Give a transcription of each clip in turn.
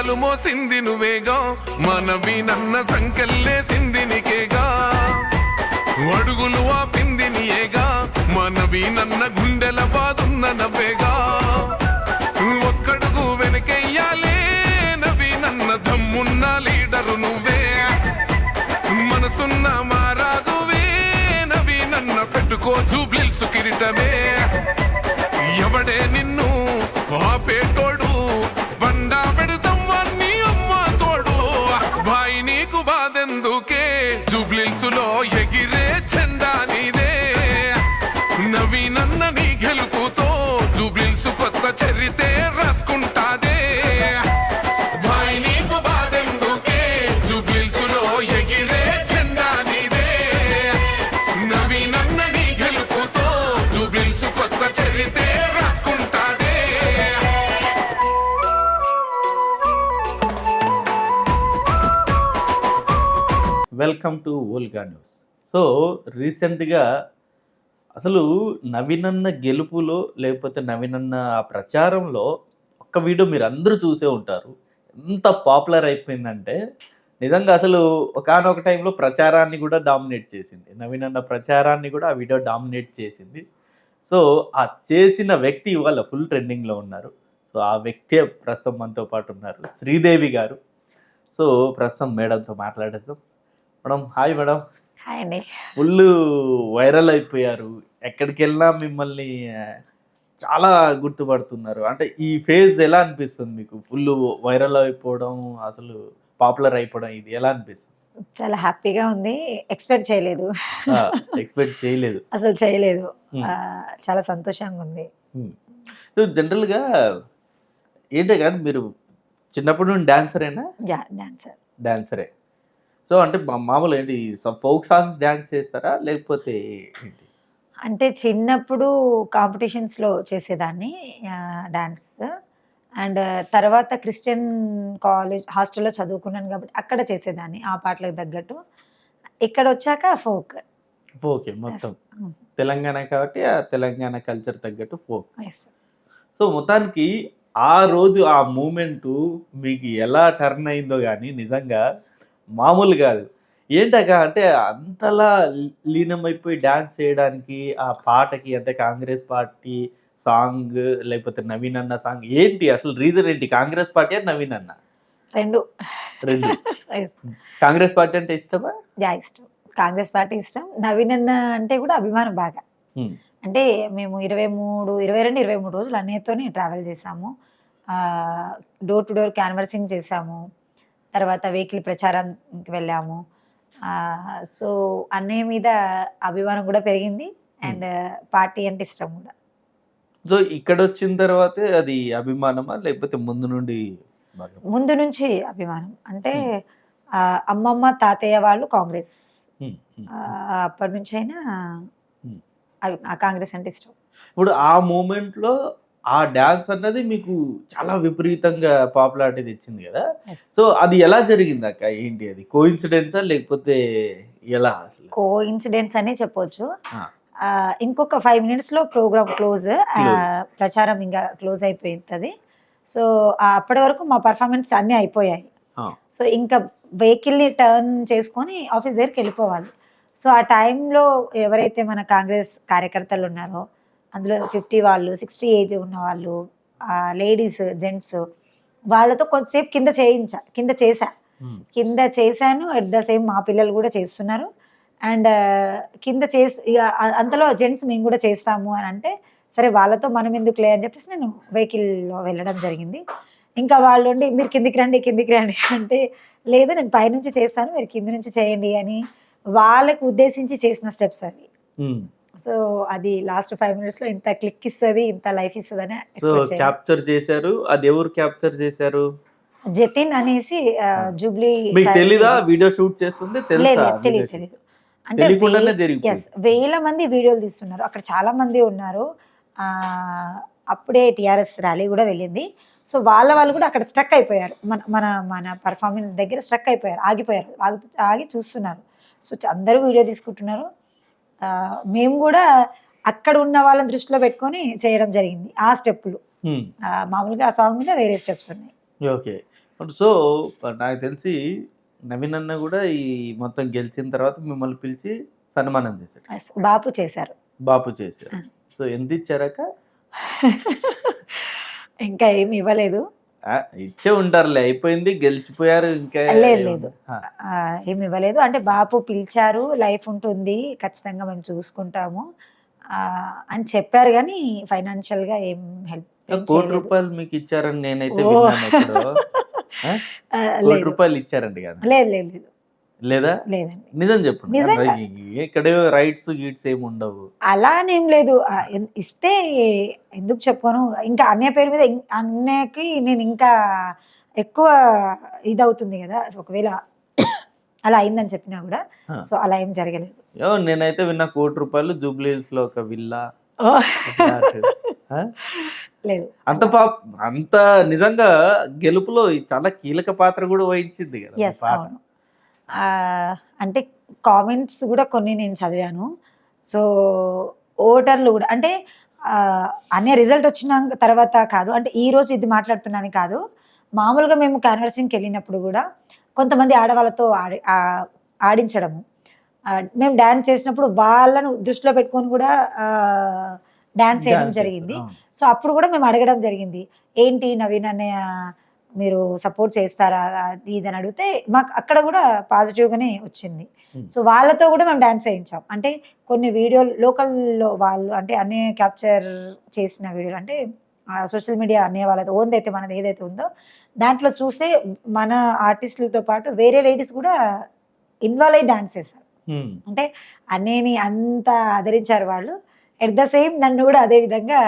కొండలు మోసింది నువ్వేగా, మనవి నన్న సంకెళ్ళేసింది నీకేగా, అడుగులు ఆపింది నీయేగా, మనవి నన్న గుండెల బాదున్న నవ్వేగా, ఒక్కడుగు వెనకెయ్యాలే నవి నన్న దమ్మున్న లీడరు నువ్వే, మనసున్న మారాజువే నవి నన్న పెట్టుకో జూబ్లీల్స్ కిరీటమే, ఎవడే నిన్ను ఆపేటోడు బండా పెడతాం వాణ్ణి అమ్మ తోడు, బాయ్ నీకు బాధెందుకే జూబ్లీల్స్ లో ఎగిరే చెండా నీదే, నవీనన్న నీ గెలుపుతో జూబ్లీల్స్ కొత్త చరితే రాసుకుంటాదే, బాయ్ నీకు బాధెందుకే జూబ్లీల్స్ లో ఎగిరే చెండా నీదే, నవీనన్న నీ గెలుపుతో జూబ్లీల్స్ కొత్త చరితే రాసుకుంటాదే. Welcome to Olga news. So రీసెంట్గా అసలు నవీనన్న గెలుపులో లేకపోతే నవీనన్న ఆ ప్రచారంలో ఒక్క వీడియో మీరు అందరూ చూసే ఉంటారు. ఎంత పాపులర్ అయిపోయిందంటే నిజంగా అసలు ఒకానొక టైంలో ప్రచారాన్ని కూడా డామినేట్ చేసింది. నవీనన్న ప్రచారాన్ని కూడా ఆ వీడియో డామినేట్ చేసింది. సో ఆ చేసిన వ్యక్తి ఇవాళ ఫుల్ ట్రెండింగ్లో ఉన్నారు. సో ఆ వ్యక్తి ప్రస్తుతం మనతో పాటు ఉన్నారు, శ్రీదేవి గారు. సో ప్రస్తుతం మేడంతో మాట్లాడేద్దాం. Madam hi. మేడం హాయ్ అండి. ఫుల్ వైరల్ అయిపోయారు, ఎక్కడికి వెళ్ళినా మిమ్మల్ని చాలా గుర్తుపడుతున్నారు. అంటే ఈ ఫేజ్ ఎలా అనిపిస్తుంది మీకు? ఫుల్ వైరల్ అయిపోవడం, అసలు పాపులర్ అయిపోవడం, ఇది ఎలా అనిపిస్తుంది? చాలా హ్యాపీగా ఉంది. ఎక్స్పెక్ట్ చేయలేదు. ఎక్స్పెక్ట్ చేయలేదు, అసలు చేయలేదు. చాలా సంతోషంగా ఉంది. సో జనరల్గా ఏంటే కానీ మీరు చిన్నప్పుడు నుండి డాన్సరేనా? డాన్సరే. సో అంటే మామూలు ఏంటి ఫోక్ సాంగ్స్ డాన్స్ చేస్తారా లేకపోతే ఏంటి? అంటే చిన్నప్పుడు కాంపిటీషన్స్లో చేసేదాన్ని డాన్స్. అండ్ తర్వాత క్రిస్టియన్ కాలేజ్ హాస్టల్లో చదువుకున్నాను కాబట్టి అక్కడ చేసేదాన్ని ఆ పాటలకు తగ్గట్టు. ఇక్కడ వచ్చాక ఫోక్. ఓకే, మొత్తం తెలంగాణ కాబట్టి ఆ తెలంగాణ కల్చర్ తగ్గట్టు ఫోక్. సో మొత్తానికి ఆ రోజు ఆ మూమెంటు మీకు ఎలా టర్న్ అయిందో కానీ నిజంగా మామూలు కాదు. ఏంటక అంటే అంతలా లీనమైపోయి డ్యాన్స్ చేయడానికి ఆ పాటకి, అంటే కాంగ్రెస్ పార్టీ సాంగ్ లేకపోతే నవీన్ అన్న సాంగ్ ఏంటి అసలు రీజన్ ఏంటి? కాంగ్రెస్ పార్టీ అని నవీన్ అన్న రెండు. కాంగ్రెస్ పార్టీ అంటే ఇష్టమా? ఇష్టం. కాంగ్రెస్ పార్టీ ఇష్టం. నవీన్ అన్న అంటే కూడా అభిమానం బాగా. అంటే మేము 22-23 రోజులు అన్నయ్యతోనే ట్రావెల్ చేసాము. డోర్ టు డోర్ క్యాన్వర్సింగ్ చేసాము. తర్వాత వెహికల్ ప్రచారంకి వెళ్ళాము. సో అన్నయ్య మీద అభిమానం కూడా పెరిగింది అండ్ పార్టీ అంటే ఇష్టం కూడా. సో ఇక్కడ వచ్చిన తర్వాతే అది అభిమానమా లేకపోతే ముందు నుండి? ముందు నుంచి అభిమానం. అంటే అమ్మమ్మ తాతయ్య వాళ్ళు కాంగ్రెస్, అప్పటి నుంచి అయినా కాంగ్రెస్ అంటే ఇష్టం. ఇప్పుడు ఆ మూమెంట్లో ఆ డాన్స్ అన్నది మీకు చాలా విపరీతంగా పాపులారిటీ తెచ్చింది కదా. సో అది ఎలా జరిగింది అక్క? ఏంటి అది కోఇన్సిడెన్సా లేకపోతే ఎలా? అసలు కోఇన్సిడెన్స్ అనే చెప్పొచ్చు. ఇంకొక 5 minutesలో ప్రోగ్రామ్ క్లోజ్. ప్రచారం ఇంకా క్లోజ్ అయిపోతుంది. సో అప్పటి వరకు మా పర్ఫార్మెన్స్ అన్నీ అయిపోయాయి. సో ఇంకా వెహికల్ని టర్న్ చేసుకొని ఆఫీస్ దగ్గరికి వెళ్ళిపోవాలి. సో ఆ టైంలో ఎవరైతే మన కాంగ్రెస్ కార్యకర్తలు ఉన్నారో అందులో 50 వాళ్ళు, 60 ఏజ్ ఉన్న వాళ్ళు, లేడీస్, జెంట్స్ వాళ్ళతో కొంతసేపు కింద చేశాను. అట్ ద సేమ్ మా పిల్లలు కూడా చేస్తున్నారు. అండ్ కింద అంతలో జెంట్స్ మేము కూడా చేస్తాము అని అంటే సరే వాళ్ళతో మనం ఎందుకులే అని చెప్పేసి నేను వెహికల్లో వెళ్ళడం జరిగింది. ఇంకా వాళ్ళు ఉండి మీరు కిందికి రండి అంటే లేదు నేను పైనుంచి చేస్తాను మీరు కింది నుంచి చేయండి అని వాళ్ళకు ఉద్దేశించి చేసిన స్టెప్స్ అవి. సో అది లాస్ట్ 5 minutesలో ఇంత క్లిక్ ఇస్తుంది, ఇంత లైఫ్ ఇస్తుంది అని క్యాప్చర్ చేశారు. అది ఎవరు క్యాప్చర్ చేశారు? జతిన్ అనేసి జూబ్లీ. మీకు తెలీదా వీడియో షూట్ చేస్తుంది? తెలియదు. అంటే వేల మంది వీడియోలు తీస్తున్నారు, అక్కడ చాలా మంది ఉన్నారు. అప్పుడే టిఆర్ఎస్ ర్యాలీ కూడా వెళ్ళింది. సో వాళ్ళు కూడా అక్కడ స్ట్రక్ అయిపోయారు. మన పర్ఫార్మెన్స్ దగ్గర స్ట్రక్ అయిపోయారు, ఆగి చూస్తున్నారు. సో అందరూ వీడియో తీసుకుంటున్నారు. మేము కూడా అక్కడ ఉన్న వాళ్ళని దృష్టిలో పెట్టుకొని చేయడం జరిగింది ఆ స్టెప్పులు. మామూలుగా ఆ సాంగ్ మీద వేరే స్టెప్స్ ఉన్నాయి. ఓకే. సో నాకు తెలిసి నవీన్ అన్న కూడా ఈ మొత్తం గెలిచిన తర్వాత మిమ్మల్ని పిలిచి సన్మానం చేశారు. బాపు చేశారు. బాపు చేశారు. సో ఎంత ఇచ్చారక? ఇంకా ఏమి ఇవ్వలేదు. ఇచ్చే ఉంటారులే, అయిపోయింది, గెలిచిపోయారు, ఇంకా లేదు ఏమి ఇవ్వలేదు. అంటే బాపు పిలిచారు, లైఫ్ ఉంటుంది, ఖచ్చితంగా మేము చూసుకుంటాము అని చెప్పారు, కానీ ఫైనాన్షియల్ గా ఏం హెల్ప్. ₹1,00,00,000 మీకు ఇచ్చారని నేనైతే విన్నాను. ₹1,00,00,000 ఇచ్చారండి కదా? లేదు లేదా? లేదండి. నిజం చెప్పండి. ఇక్కడ రైట్స్ గీట్స్ ఏమి ఉండవు. అలా అనేం లేదు. ఇస్తే ఎందుకు చెప్పను, ఇంకా అన్నయ్య పేరు మీద అన్నయ్యకి నేను ఇంకా ఎక్కువ ఇదవుతుంది కదా, ఒకవేళ అలా అయిందని చెప్పినా కూడా. సో అలా ఏం జరగలేదు. నేనైతే విన్నా ₹1,00,00,000 జూబ్లీ హిల్స్ లో ఒక విల్లా. లేదు అంత నిజంగా గెలుపులో చాలా కీలక పాత్ర కూడా వహించింది కదా పాట. అంటే కామెంట్స్ కూడా కొన్ని నేను చదివాను. సో ఓటర్లు కూడా అంటే అనే రిజల్ట్ వచ్చిన తర్వాత కాదు, అంటే ఈ రోజు ఇది మాట్లాడుతున్నాను కాదు, మామూలుగా మేము క్యాన్వర్సింగ్కి వెళ్ళినప్పుడు కూడా కొంతమంది ఆడవాళ్ళతో ఆడించడము, మేము డ్యాన్స్ చేసినప్పుడు వాళ్ళను దృష్టిలో పెట్టుకొని కూడా డాన్స్ చేయడం జరిగింది. సో అప్పుడు కూడా మేము అడగడం జరిగింది, ఏంటి నవీన్ అన్నయ్య మీరు సపోర్ట్ చేస్తారా ఇది అని అడిగితే మాకు అక్కడ కూడా పాజిటివ్గానే వచ్చింది. సో వాళ్ళతో కూడా మేము డాన్స్ చేయించాం. అంటే కొన్ని వీడియోలు లోకల్లో వాళ్ళు అంటే అన్నయ్య క్యాప్చర్ చేసిన వీడియోలు, అంటే సోషల్ మీడియా అన్నయ్య వాళ్ళది ఓన్ది అయితే మనది ఏదైతే ఉందో దాంట్లో చూస్తే మన ఆర్టిస్టులతో పాటు వేరే లేడీస్ కూడా ఇన్వాల్వ్ అయ్యి డాన్స్ చేశారు. అంటే అన్నయ్యని అంత ఆదరించారు వాళ్ళు. ఎట్ ద సేమ్ నన్ను కూడా అదే విధంగా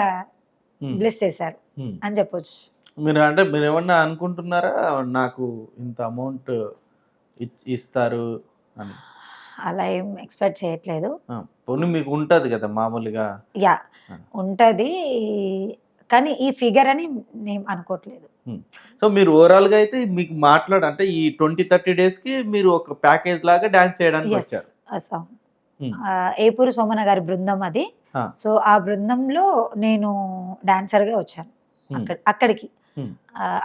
బ్లెస్ చేశారు అని చెప్పొచ్చు. మీరు ఏమన్నా అనుకుంటున్నారా నాకు ఇంత అమౌంట్ ఇస్తారు అని? అలా ఏం ఎక్స్పెక్ట్ చేయట్లేదు. పోనీ మీకు ఉంటది కదా మామూలుగా? యా ఉంటది, కానీ ఈ ఫిగర్ అని నేను అనుకోవట్లేదు. సో మీరు ఓవరాల్ గా అయితే మీకు అంటే ఈ 20-30 days కి మీరు ఒక ప్యాకేజ్ లాగా డాన్స్ చేయడానికి వచ్చారు. ఏపూరు సోమన గారి బృందం అది. సో ఆ బృందంలో నేను డాన్సర్ గా వచ్చాను అక్కడికి.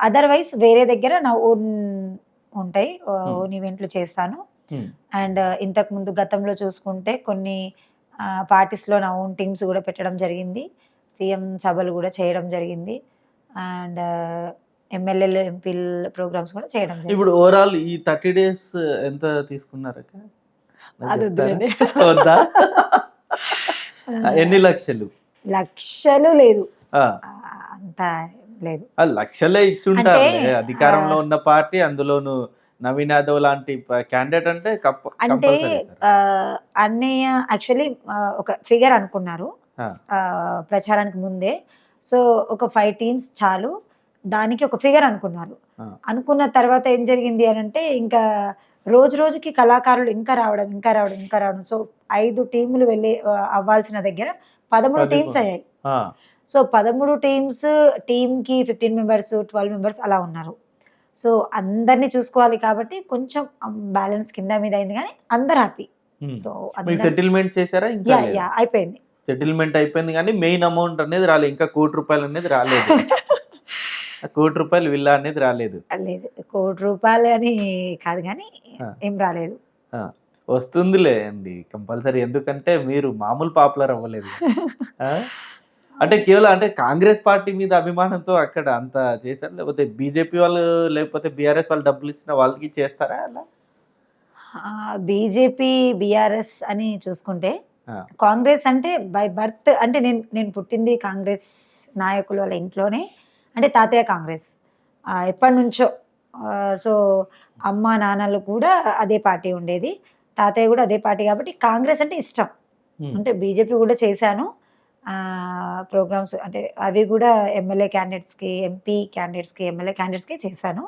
అదర్వైజ్ వేరే దగ్గర నా ఓన్ ఉంటాయి, ఓన్ ఈవెంట్లు చేస్తాను. అండ్ ఇంతకు ముందు గతంలో చూసుకుంటే కొన్ని పార్టీస్లో నా ఓన్ టీమ్స్ కూడా పెట్టడం జరిగింది, సీఎం సభలు కూడా చేయడం జరిగింది, అండ్ ఎమ్మెల్యేలు ఎంపీల ప్రోగ్రామ్స్ కూడా చేయడం జరిగింది. ఇప్పుడు ఓవరాల్ ఈ 30 days ఎంత తీసుకున్నారు? అది వద్దా? ఎన్ని లక్షలు? లక్షలు లేదు, అంత లేదు. లక్షలే ఇచ్చుంటారు. అధికారంలో ఉన్న పార్టీ, అందులోను నవీన్ యాదవ్ లాంటి క్యాండిడేట్ అంటే అంటే అన్నయ్య యాక్చువల్లీ ఒక ఫిగర్ అనుకున్నారు ప్రచారానికి ముందే. సో ఒక 5 teams చాలు, దానికి ఒక ఫిగర్ అనుకున్నారు. అనుకున్న తర్వాత ఏం జరిగింది అని అంటే ఇంకా రోజు రోజుకి కళాకారులు ఇంకా రావడం. సో 5 teams వెళ్ళి అవ్వాల్సిన దగ్గర 13 teams అయ్యాయి. సో 13 teams, టీమ్కి 15 members 12 members అలా ఉన్నారు. సో అందరినీ చూసుకోవాలి కాబట్టి కొంచెం బ్యాలెన్స్ కింద మీద అయింది, కానీ అందరు హ్యాపీ. సో సెటిల్మెంట్ చేశారా? అయిపోయింది, సెటిల్మెంట్ అయిపోయింది, కానీ మెయిన్ అమౌంట్ అనేది రాలేదు. ఇంకా ₹1,00,00,000 అనేది రాలేదు. ₹1,00,00,000 విల్లా అనేది రాలేదు. ₹1,00,00,000 అని కాదు, కానీ ఏం రాలేదు. వస్తుందిలే అండి కంపల్సరీ, ఎందుకంటే మీరు మామూలు పాపులర్ అవ్వలేదు. అంటే కేవలం అంటే కాంగ్రెస్ పార్టీ మీద అభిమానంతో అక్కడ అంత చేశారు, లేకపోతే బీజేపీ వాళ్ళు లేకపోతే బీఆర్ఎస్ వాళ్ళు డబ్బులు ఇచ్చిన వాళ్ళకి చేస్తారా అలా? బీజేపీ బీఆర్ఎస్ అని చూసుకుంటే కాంగ్రెస్ అంటే బై బర్త్, అంటే నేను పుట్టింది కాంగ్రెస్ నాయకుల వాళ్ళ ఇంట్లోనే. అంటే తాతయ్య కాంగ్రెస్ ఎప్పటి నుంచో. సో అమ్మ నాన్నలు కూడా అదే పార్టీ ఉండేది, తాతయ్య కూడా అదే పార్టీ, కాబట్టి కాంగ్రెస్ అంటే ఇష్టం. అంటే బీజేపీ కూడా చేశాను ప్రోగ్రామ్స్, అంటే అవి కూడా ఎమ్మెల్యే క్యాండిడేట్స్కి, ఎంపీ క్యాండిడేట్స్కి, ఎమ్మెల్యే క్యాండిడేట్స్కి చేశాను.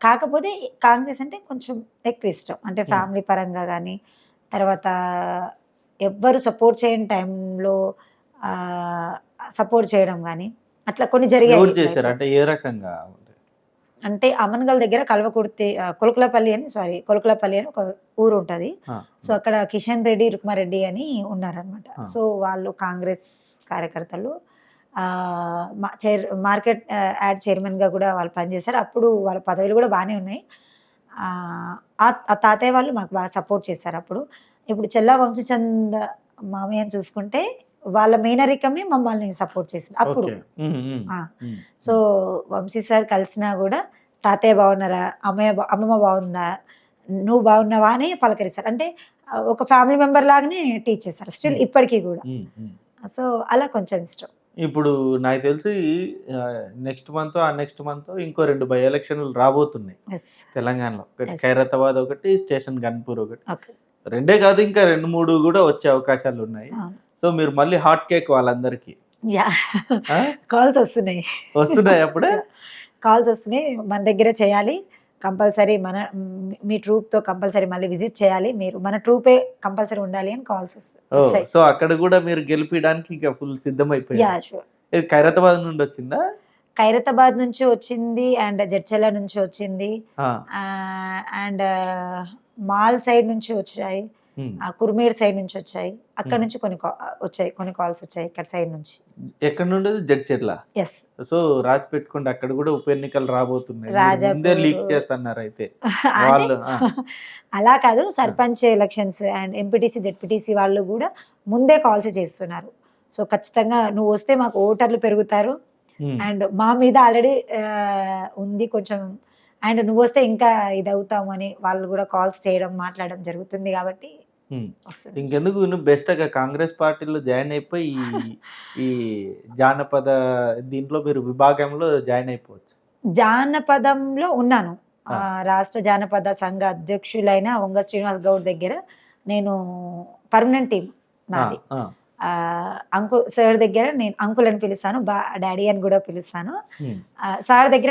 కాకపోతే కాంగ్రెస్ అంటే కొంచెం ఎక్కువ ఇష్టం, అంటే ఫ్యామిలీ పరంగా కానీ, తర్వాత ఎవ్వరు సపోర్ట్ చేయని టైంలో సపోర్ట్ చేయడం కానీ అట్లా కొన్ని జరిగాయి. అంటే ఏ రకంగా? అంటే అమన్గల్ దగ్గర కొలకలపల్లి అని ఒక ఊరు ఉంటుంది. సో అక్కడ కిషన్ రెడ్డి, రుక్మారెడ్డి అని ఉన్నారనమాట. సో వాళ్ళు కాంగ్రెస్ కార్యకర్తలు, మార్కెట్ యాడ్ చైర్మన్గా కూడా వాళ్ళు పనిచేశారు. అప్పుడు వాళ్ళ పదవులు కూడా బాగానే ఉన్నాయి. ఆ తాతయ్య వాళ్ళు మాకు బాగా సపోర్ట్ చేశారు అప్పుడు. ఇప్పుడు చెల్లా వంశీచంద్ మామయ్యని చూసుకుంటే వాళ్ళ మేనరికమే మమ్మల్ని సపోర్ట్ చేసింది అప్పుడు. సో వంశీ సార్ కలిసినా కూడా తాతయ్య బాగున్నారా, అమ్మమ్మ బాగుందా, నువ్వు బాగున్నావా అని పలకరిస్తారు. అంటే ఒక ఫ్యామిలీ మెంబర్ లాగానే టీచ్ చేస్తారు స్టిల్ ఇప్పటికీ కూడా. సో అలా కొంచెం ఇష్టం. ఇప్పుడు నాకు తెలిసి నెక్స్ట్ మంత్ ఇంకో 2 బై ఎలక్షన్లు రాబోతున్నాయి తెలంగాణలో. ఒకటి ఖైరతాబాద్, ఒకటి స్టేషన్ గన్పూర్ ఒకటి. 2 కాదు ఇంకా 2-3 కూడా వచ్చే అవకాశాలు ఉన్నాయి. సో మీరు మళ్ళీ హాట్ కేక్ వాళ్ళందరికీ. కాల్స్ వస్తున్నాయి అప్పుడే కాల్స్ వస్తున్నాయి. మన దగ్గర చేయాలి కంపల్సరీ, మీ ట్రూప్తో కంపల్సరీ మళ్ళీ విజిట్ చేయాలి, మీరు మన ట్రూపే కంపల్సరీ ఉండాలి అని కాల్స్ వస్తాయి. సో అక్కడ కూడా మీరు గెలిపించడానికి ఇంకా ఫుల్ సిద్ధమైపోయారు. ఖైరతాబాద్ నుండి వచ్చిందా? ఖైరతాబాద్ నుంచి వచ్చింది, అండ్ జడ్చెల్ల నుంచి వచ్చింది, అండ్ మాల్ సైడ్ నుంచి వచ్చాయి, కుర్మేడ్ సైడ్ నుంచి వచ్చాయి, అక్కడ నుంచి కొన్ని కాల్స్ వచ్చాయి ఇక్కడ సైడ్ నుంచి. ఎక్కడ నుండి? జడ్చెర్ల. ఎస్. సో రాసి పెట్టుకోండి, అక్కడ కూడా ఉప ఎన్నికలు రాబోతున్నాయి, లీక్ చేస్తున్నారు అయితే వాళ్ళు. అలా కాదు, sarpanch elections and MPTC ZPTC వాళ్ళు కూడా ముందే కాల్స్ చేస్తున్నారు. సో ఖచ్చితంగా నువ్వు వస్తే మాకు ఓటర్లు పెరుగుతారు, అండ్ మా మీద ఆల్రెడీ ఉంది కొంచెం, అండ్ నువ్వు వస్తే ఇంకా ఇది అవుతాము అని వాళ్ళు కూడా కాల్స్ చేయడం మాట్లాడడం జరుగుతుంది. కాబట్టి ఇంకెందుకు నువ్వు బెస్ట్గా కాంగ్రెస్ పార్టీలో జాయిన్ అయిపోయి ఈ జానపద దీంట్లో మీరు విభాగంలో జాయిన్ అయిపోవచ్చు. జానపదంలో ఉన్నాను, రాష్ట్ర జానపద సంఘ అధ్యక్షులైన వంగ శ్రీనివాస్ గౌడ్ దగ్గర నేను పర్మనెంట్ టీం నాది. సార్ దగ్గర నేను అంకుల్ అని పిలుస్తాను, డాడీ అని కూడా పిలుస్తాను. సార్ దగ్గర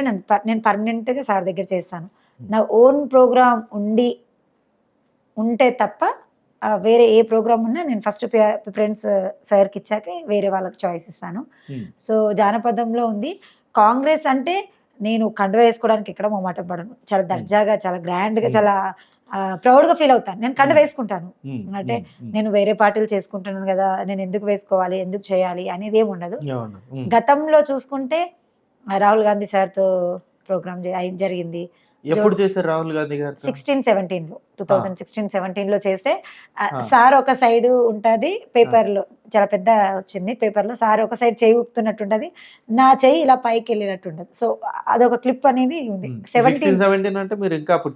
నేను పర్మనెంట్గా సార్ దగ్గర చేస్తాను. నా ఓన్ ప్రోగ్రామ్ ఉంటే తప్ప వేరే ఏ ప్రోగ్రామ్ ఉన్నా నేను ఫస్ట్ ప్రిఫరెన్స్ సార్కి ఇచ్చాకే వేరే వాళ్ళకి చాయిస్ ఇస్తాను. సో జానపదంలో ఉంది. కాంగ్రెస్ అంటే నేను కండువా వేసుకోవడానికి ఎక్కడ మొహమాట పడను, చాలా దర్జాగా, చాలా గ్రాండ్గా, చాలా ప్రౌడ్గా ఫీల్ అవుతాను. నేను కండువా వేసుకుంటాను, అంటే నేను వేరే పార్టీలు చేసుకుంటున్నాను కదా, నేను ఎందుకు వేసుకోవాలి, ఎందుకు చేయాలి అనేది ఏమి ఉండదు. గతంలో చూసుకుంటే రాహుల్ గాంధీ సార్తో ప్రోగ్రామ్ జరిగింది. ఎప్పుడు చేశారు రాహుల్ గాంధీ గారు? 2016 2016-17 చేస్తే సార్ ఒక సైడ్ ఉంటుంది పేపర్లో, చాలా పెద్ద వచ్చింది పేపర్లో, సార్ ఒక సైడ్ చేయి ఊపుతున్నట్టు ఉంటుంది, నా చెయ్యి ఇలా పైకి వెళ్ళినట్టు ఉంటుంది. సో అదొక క్లిప్ అనేది ఉంది. 17 అంటే మీరు ఇంకా అప్పుడు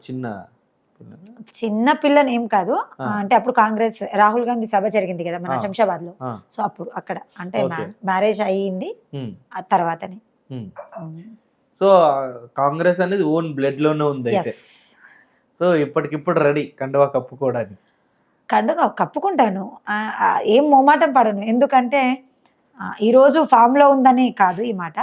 చిన్న పిల్లని ఏం కాదు, అంటే అప్పుడు కాంగ్రెస్ రాహుల్ గాంధీ సభ జరిగింది కదా మన శంషాబాద్ లో. సో అప్పుడు అక్కడ అంటే మ్యారేజ్ అయ్యింది ఆ తర్వాతనే. సో కాంగ్రెస్ అనేది ఓన్ బ్లడ్ లోనే ఉంది అయితే. సో ఇప్పటికిప్పుడు రెడీ కండువా కప్పుకోవడానికి. కండువా కప్పుకుంటాను, ఏం మోమాటం పడను. ఎందుకంటే ఈరోజు ఫామ్లో ఉందని కాదు ఈ మాట,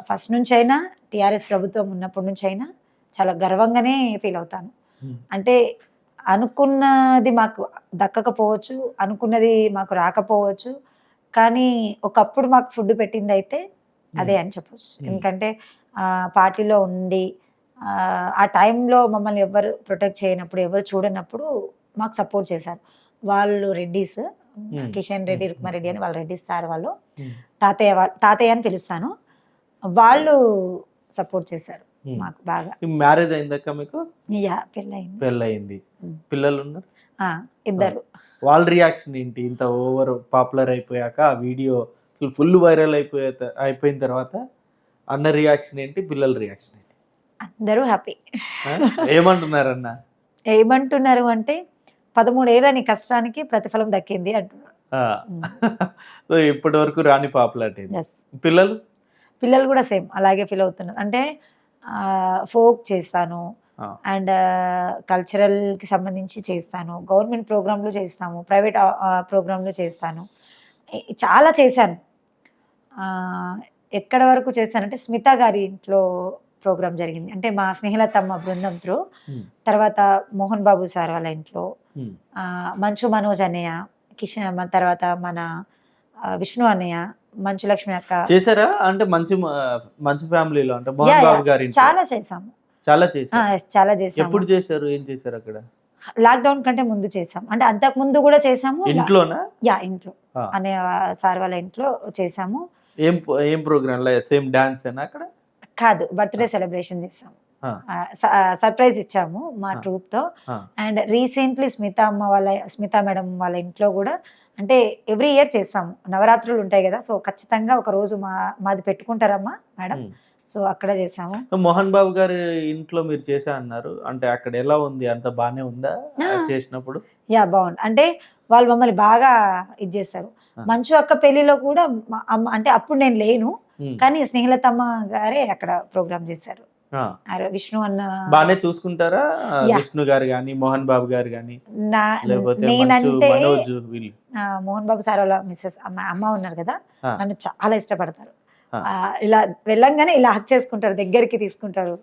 ఫస్ట్ నుంచి అయినా టీఆర్ఎస్ ప్రభుత్వం ఉన్నప్పటి నుంచి అయినా చాలా గర్వంగానే ఫీల్ అవుతాను. అంటే అనుకున్నది మాకు దక్కకపోవచ్చు, అనుకున్నది మాకు రాకపోవచ్చు, కానీ ఒకప్పుడు మాకు ఫుడ్ పెట్టింది అయితే అదే అని చెప్పొచ్చు. ఎందుకంటే పార్టీలో ఉండి ఆ టైంలో మమ్మల్ని ఎవరు ప్రొటెక్ట్ చేయనప్పుడు, ఎవరు చూడనప్పుడు మాకు సపోర్ట్ చేశారు. వాళ్ళు రెడ్డిస్, కిషన్ రెడ్డి, రుక్మారెడ్డి అని వాళ్ళు రెడ్డిస్ సార్, వాళ్ళు తాతయ్య అని పిలుస్తాను, వాళ్ళు సపోర్ట్ చేశారు మాకు బాగా. మ్యారేజ్ అయిందక్క మీకు? పెళ్ళయింది. పిల్లలు ఉన్నారు? 2. వాళ్ళ రియాక్షన్ ఏంటి? ఇంత ఓవర్ పాపులర్ అయిపోయాక ఆ వీడియో ఫుల్ వైరల్ అయిపోయిన తర్వాత అన్న రియాక్షన్ ఏంటి, పిల్లల రియాక్షన్ ఏంటి? అందరూ హ్యాపీ. ఏమంటున్నారు అన్న? ఏమంటున్నారు అంటే 13 ఏళ్ళ నీ కష్టానికి ప్రతిఫలం దక్కింది అంటున్నారు. సో ఇప్పటి వరకు రాని పాపులారిటీ. పిల్లలు కూడా సేమ్ అలాగే ఫీల్ అవుతున్నారు. అంటే ఫోక్ చేస్తాను, అండ్ కల్చరల్కి సంబంధించి చేస్తాను, గవర్నమెంట్ ప్రోగ్రాంలు చేస్తాము, ప్రైవేట్ ప్రోగ్రాంలు చేస్తాను, చాలా చేశాను. ఎక్కడ వరకు చేశానంటే స్మిత గారి ఇంట్లో ప్రోగ్రామ్ జరిగింది, అంటే మా స్నేహలతమ్మ బృందం త్రూ. తర్వాత మోహన్ బాబు సార్ వాళ్ళ ఇంట్లో, మంచు మనోజ్ అన్నయ్య, కిషన్, తర్వాత మన విష్ణు అన్నయ్య, మంచు లక్ష్మి అక్క చేశారా? అంటే మంచు ఫ్యామిలీలో అంటే మోహన్ బాబు గారి చాలా చేసాము. చాలా చేసాము. ఎప్పుడు చేశారు? ఏం చేశారు అక్కడ? లాక్డౌన్ కంటే ముందు చేసాం, అంటే అంతకు ముందు కూడా చేసాము. ఇంట్లోనా? ఇంట్లో అనే సార్ వాళ్ళ ఇంట్లో చేసాము. ఏం ప్రోగ్రామ్ సేమ్ డాన్స్ అయినా అక్కడ? కాదు, బర్త్డే సెలబ్రేషన్ చేసాము, ఆ. సర్ప్రైజ్ ఇచ్చాము మా ఆ. ట్రూప్ తో. ఆ. అండ్ రీసెంట్లీ స్మిత మేడం వాళ్ళ ఇంట్లో కూడా, అంటే ఎవ్రీ ఇయర్ చేస్తాము, నవరాత్రులు ఉంటాయి కదా, సో ఖచ్చితంగా ఒక రోజు మాది పెట్టుకుంటారమ్మా మేడం, సో అక్కడ చేసాము. మోహన్ బాబు గారి ఇంట్లో మీరు చేశా అన్నారు, అంటే అక్కడ ఎలా ఉంది, అంత బానే ఉందా చేసినప్పుడు? యా, బాగుంది. అంటే వాళ్ళు మమ్మల్ని బాగా ఇది చేస్తారు. మంచు అక్క పెళ్లిలో కూడా అంటే అప్పుడు నేను లేను, కానీ స్నేహలతమ్మ గారే అక్కడ ప్రోగ్రామ్ చేశారు. విష్ణు అన్న బానే చూసుకుంటారా విష్ణు గారు గాని, మోహన్ బాబు గారు గాని? నేనంటే మోహన్ బాబు సార్ వాళ్ళ మిస్సెస్ అమ్మ ఉన్నారు కదా, నన్ను చాలా ఇష్టపడతారు. ఇలా వెళ్ళంగానే ఇలా హక్ చేసుకుంటారు, దగ్గరికి తీసుకుంటారు.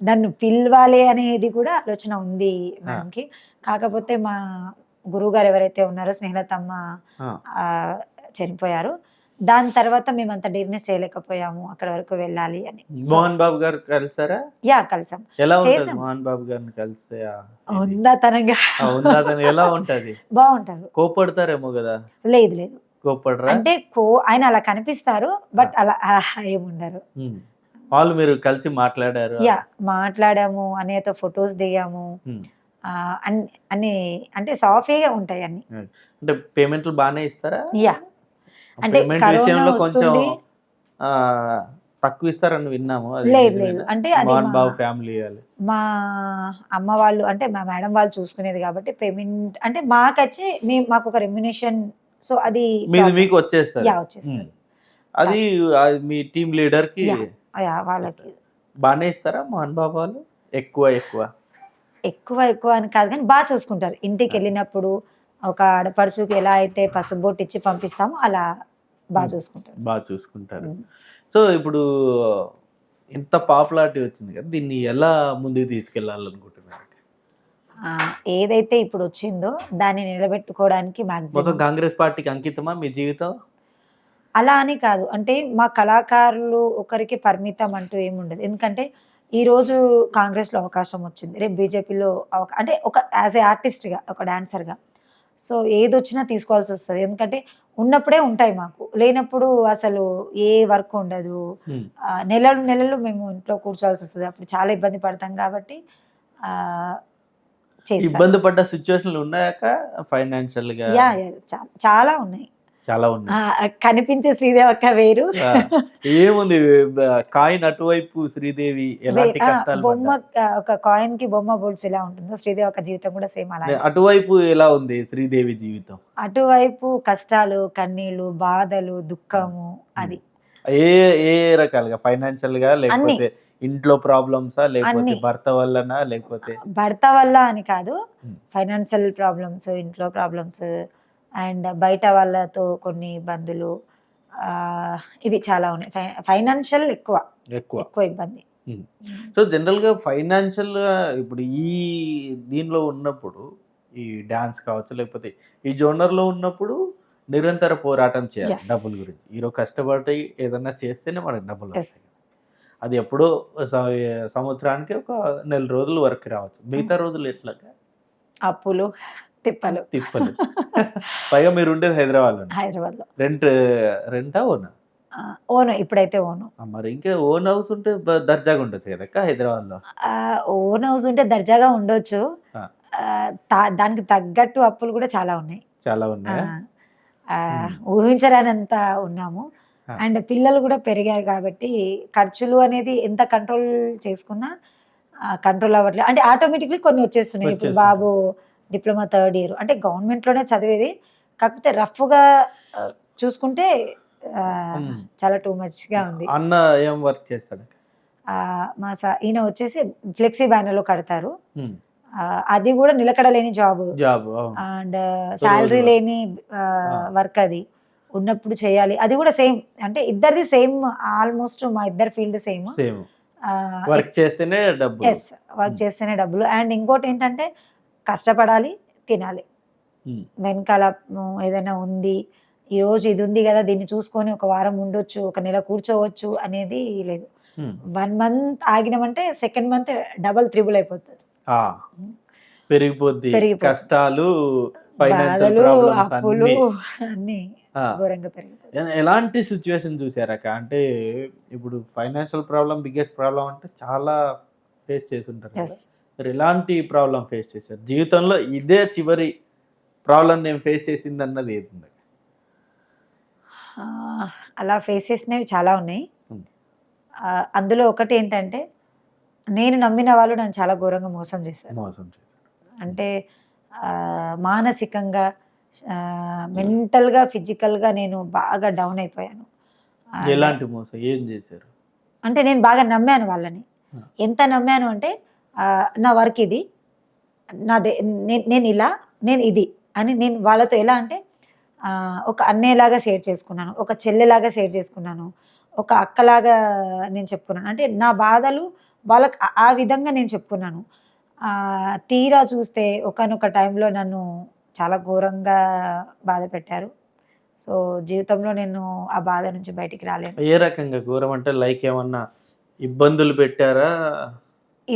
నన్ను పిలవాలి అనేది కూడా ఆలోచన ఉంది మేడంకి. కాకపోతే మా గురువు గారు ఎవరైతే ఉన్నారో స్నేహలతమ్మ చనిపోయారు. దాని తర్వాత మేము అంత డిర్నెస్ చేయలేకపోయాము అక్కడ వరకు వెళ్ళాలి అని. మోహన్ బాబు గారు కలిసారా? యా, కలిసాం. ఎలా ఉంటది మోహన్ బాబు గారిని కలిసే? ఉందాతనంగా ఎలా ఉంటది? బాగుంటారు. కోపడతారేమో కదా? లేదు లేదు, కోపడరా? అంటే ఆయన అలా కనిపిస్తారు, బట్ అలా ఏముండరు. వాళ్ళు మీరు కలిసి మాట్లాడారు? యా, మాట్లాడాము, అన్నయ్యతో ఫొటోస్ దిగాము, అన్ని అంటే సాఫీగా ఉంటాయి అన్ని. అంటే పేమెంట్లు బాగానే ఇస్తారా? యా, అంటే విషయంలో కొంచెం తక్కువ ఇస్తారని విన్నాము. లేదు లేదు, అంటే అది ఫ్యామిలీ మా అమ్మ వాళ్ళు, అంటే మా మేడం వాళ్ళు చూసుకునేది కాబట్టి పేమెంట్ అంటే మాకు ఒక రెమ్యునేషన్, సో అది మీకు వచ్చేస్తారు. యా, వచ్చేస్తారు. అది మీ టీమ్ లీడర్ కి వాళ్ళకి బాగానే ఇస్తారా మోహన్ బాబు వాళ్ళు? ఎక్కువ అని కాదు, కానీ బాగా చూసుకుంటారు. ఇంటికి వెళ్ళినప్పుడు ఒక ఆడపడుచుకి ఎలా అయితే పసుబొట్టు ఇచ్చి పంపిస్తామో అలా బాగా చూసుకుంటారు. సో ఇప్పుడు ఇంత పాపులారిటీ వచ్చింది కదా, దీన్ని ఎలా ముందుకు తీసుకెళ్లాలనుకుంటున్నారు? ఏదైతే ఇప్పుడు వచ్చిందో దాన్ని నిలబెట్టుకోవడానికి మొత్తం కాంగ్రెస్ పార్టీకి అంకితమా మీ జీవితం? అలా అని కాదు, అంటే మా కళాకారులు ఒకరికి పరిమితం అంటూ ఏముండదు. ఎందుకంటే ఈరోజు కాంగ్రెస్లో అవకాశం వచ్చింది, రేపు బీజేపీలో అంటే ఒక యాజ్ ఏ ఆర్టిస్ట్గా, ఒక డాన్సర్గా, సో ఏది వచ్చినా తీసుకోవాల్సి వస్తుంది. ఎందుకంటే ఉన్నప్పుడే ఉంటాయి, మాకు లేనప్పుడు అసలు ఏ వర్క్ ఉండదు. నెలలు మేము ఇంట్లో కూర్చోవాల్సి వస్తుంది, అప్పుడు చాలా ఇబ్బంది పడతాం. కాబట్టి ఇబ్బంది పడ్డ సిచ్యువేషన్లు ఉన్నాయాక ఫైనాన్షియల్ గా? చాలా ఉన్నాయి. కనిపించే శ్రీదేవి అక్క వేరు. ఏముంది కాయిన్ అటువైపు శ్రీదేవి ఎలాంటి కష్టాలు? బొమ్మ, ఒక కాయిన్ కి బొమ్మ బోల్డ్స్ ఎలా ఉంటుందో శ్రీదేవి అక్క జీవితం కూడా సేమ్ అలా. అటువైపు ఎలా ఉంది శ్రీదేవి జీవితం? అటువైపు కష్టాలు, కన్నీళ్లు, బాధలు, దుఃఖము. అది ఏ రకాలుగా? ఫైనాన్షియల్ గా, లేకపోతే ఇంట్లో ప్రాబ్లమ్సా, లేకపోతే భర్త వల్లనా? లేకపోతే భర్త వల్ల అని కాదు, ఫైనాన్షియల్ ప్రాబ్లమ్స్, ఇంట్లో ప్రాబ్లమ్స్, అండ్ బయట వాళ్ళతో కొన్ని ఇబ్బందులు, ఇవి చాలా ఉన్నాయి. ఫైనాన్షియల్ ఎక్కువ ఇబ్బంది. సో జనరల్గా ఫైనాన్షియల్ ఇప్పుడు ఈ దీనిలో ఉన్నప్పుడు, ఈ డాన్స్ కావచ్చు, లేకపోతే ఈ జోనర్లో ఉన్నప్పుడు నిరంతర పోరాటం చేయాలి డబ్బుల గురించి. ఈరోజు కష్టపడి ఏదన్నా చేస్తేనే మనకి డబ్బులు వస్తాయి. అది ఎప్పుడో సంవత్సరానికి ఒక 1 నెల రోజులు వరకు రావచ్చు, మిగతా రోజులు ఎట్లాగా అప్పులు తిప్పలు. పైగా మీరు ఉండేది హైదరాబాద్లో. రెంటా ఓను? ఇప్పుడైతే ఓను. మరి ఇంకా ఓన్ హౌస్ ఉంటే దర్జాగా ఉండొచ్చు కదా హైదరాబాద్లో. ఓన్ హౌస్ ఉంటే దర్జాగా ఉండొచ్చు, దానికి తగ్గట్టు అప్పులు కూడా చాలా ఉన్నాయి. ఊహించరానంత ఉన్నాము. అండ్ పిల్లలు కూడా పెరిగారు కాబట్టి ఖర్చులు అనేది ఎంత కంట్రోల్ చేసుకున్నా కంట్రోల్ అవ్వట్లేదు. అంటే ఆటోమేటిక్లీ కొన్ని వచ్చేస్తున్నాయి. ఇప్పుడు బాబు డిప్లొమా 3rd ఇయర్, అంటే గవర్నమెంట్లోనే చదివేది, కాకపోతే రఫ్గా చూసుకుంటే చాలా టూ మచ్గా ఉంది. అన్న ఏం వర్క్ చేస్తాడు? ఈయన వచ్చేసి ఫ్లెక్సీ బ్యానర్లో కడతారు, అది కూడా నిలకడలేని జాబ్, అండ్ శాలరీ లేని వర్క్. అది ఉన్నప్పుడు చేయాలి, అది కూడా సేమ్, అంటే ఇద్దరిది సేమ్, ఆల్మోస్ట్ మా ఇద్దరు ఫీల్డ్ సేమ్. వర్క్ చేస్తేనే డబ్బులు. అండ్ ఇంకోటి ఏంటంటే కష్టపడాలి, తినాలి. వెనకాల ఏదైనా ఉంది, ఈరోజు ఇది ఉంది కదా, దీన్ని చూసుకొని ఒక వారం ఉండొచ్చు, ఒక నెల కూర్చోవచ్చు అనేది లేదు. 1 month ఆగినామంటే సెకండ్ మంత్ డబుల్ త్రిబుల్ అయిపోతుంది, పెరిగిపోద్ది. కష్టాలు, బాధలు, అప్పులు అన్ని. ఆ. ఘోరంగా పెరిగిపోయింది. ఎలాంటి సిచ్యువేషన్ చూసారక్క? అంటే ఇప్పుడు ఫైనాన్షియల్ ప్రాబ్లం బిగ్గెస్ట్ ప్రాబ్లం అంటే చాలా ఫేస్ చేసి ఉంటారు కదా. ఎస్. మీరు ఎలాంటి ప్రాబ్లం ఫేస్ చేశారు జీవితంలో? ఇదే చివరి ప్రాబ్లం నేను ఫేస్ చేసింది అన్నది ఏది ఉంది? అలా ఫేస్ చేసినవి చాలా ఉన్నాయి. Hmm. అందులో ఒకటి ఏంటంటే, నేను నమ్మిన వాళ్ళు నన్ను చాలా ఘోరంగా మోసం చేశారు. మోసం చేశారు. అంటే మానసికంగా, మెంటల్గా, ఫిజికల్గా నేను బాగా డౌన్ అయిపోయాను. ఎలాంటి మోసం ఏం చేశారు? అంటే నేను బాగా నమ్మాను వాళ్ళని. ఎంత నమ్మాను అంటే, నా వర్క్ ఇది, నాదే, నేను ఇలా, నేను ఇది అని నేను వాళ్ళతో ఎలా అంటే ఒక అన్నయ్యలాగా షేర్ చేసుకున్నాను, ఒక చెల్లెలాగా షేర్ చేసుకున్నాను, ఒక అక్కలాగా నేను చెప్పుకున్నాను. అంటే నా బాధలు వాళ్ళకి ఆ విధంగా నేను చెప్పుకున్నాను. తీరా చూస్తే ఒకానొక టైంలో నన్ను చాలా ఘోరంగా బాధ పెట్టారు. సో జీవితంలో నేను ఆ బాధ నుంచి బయటికి రాలేను. ఏ రకంగా ఘోరం అంటే లైక్ ఏమన్నా ఇబ్బందులు పెట్టారా?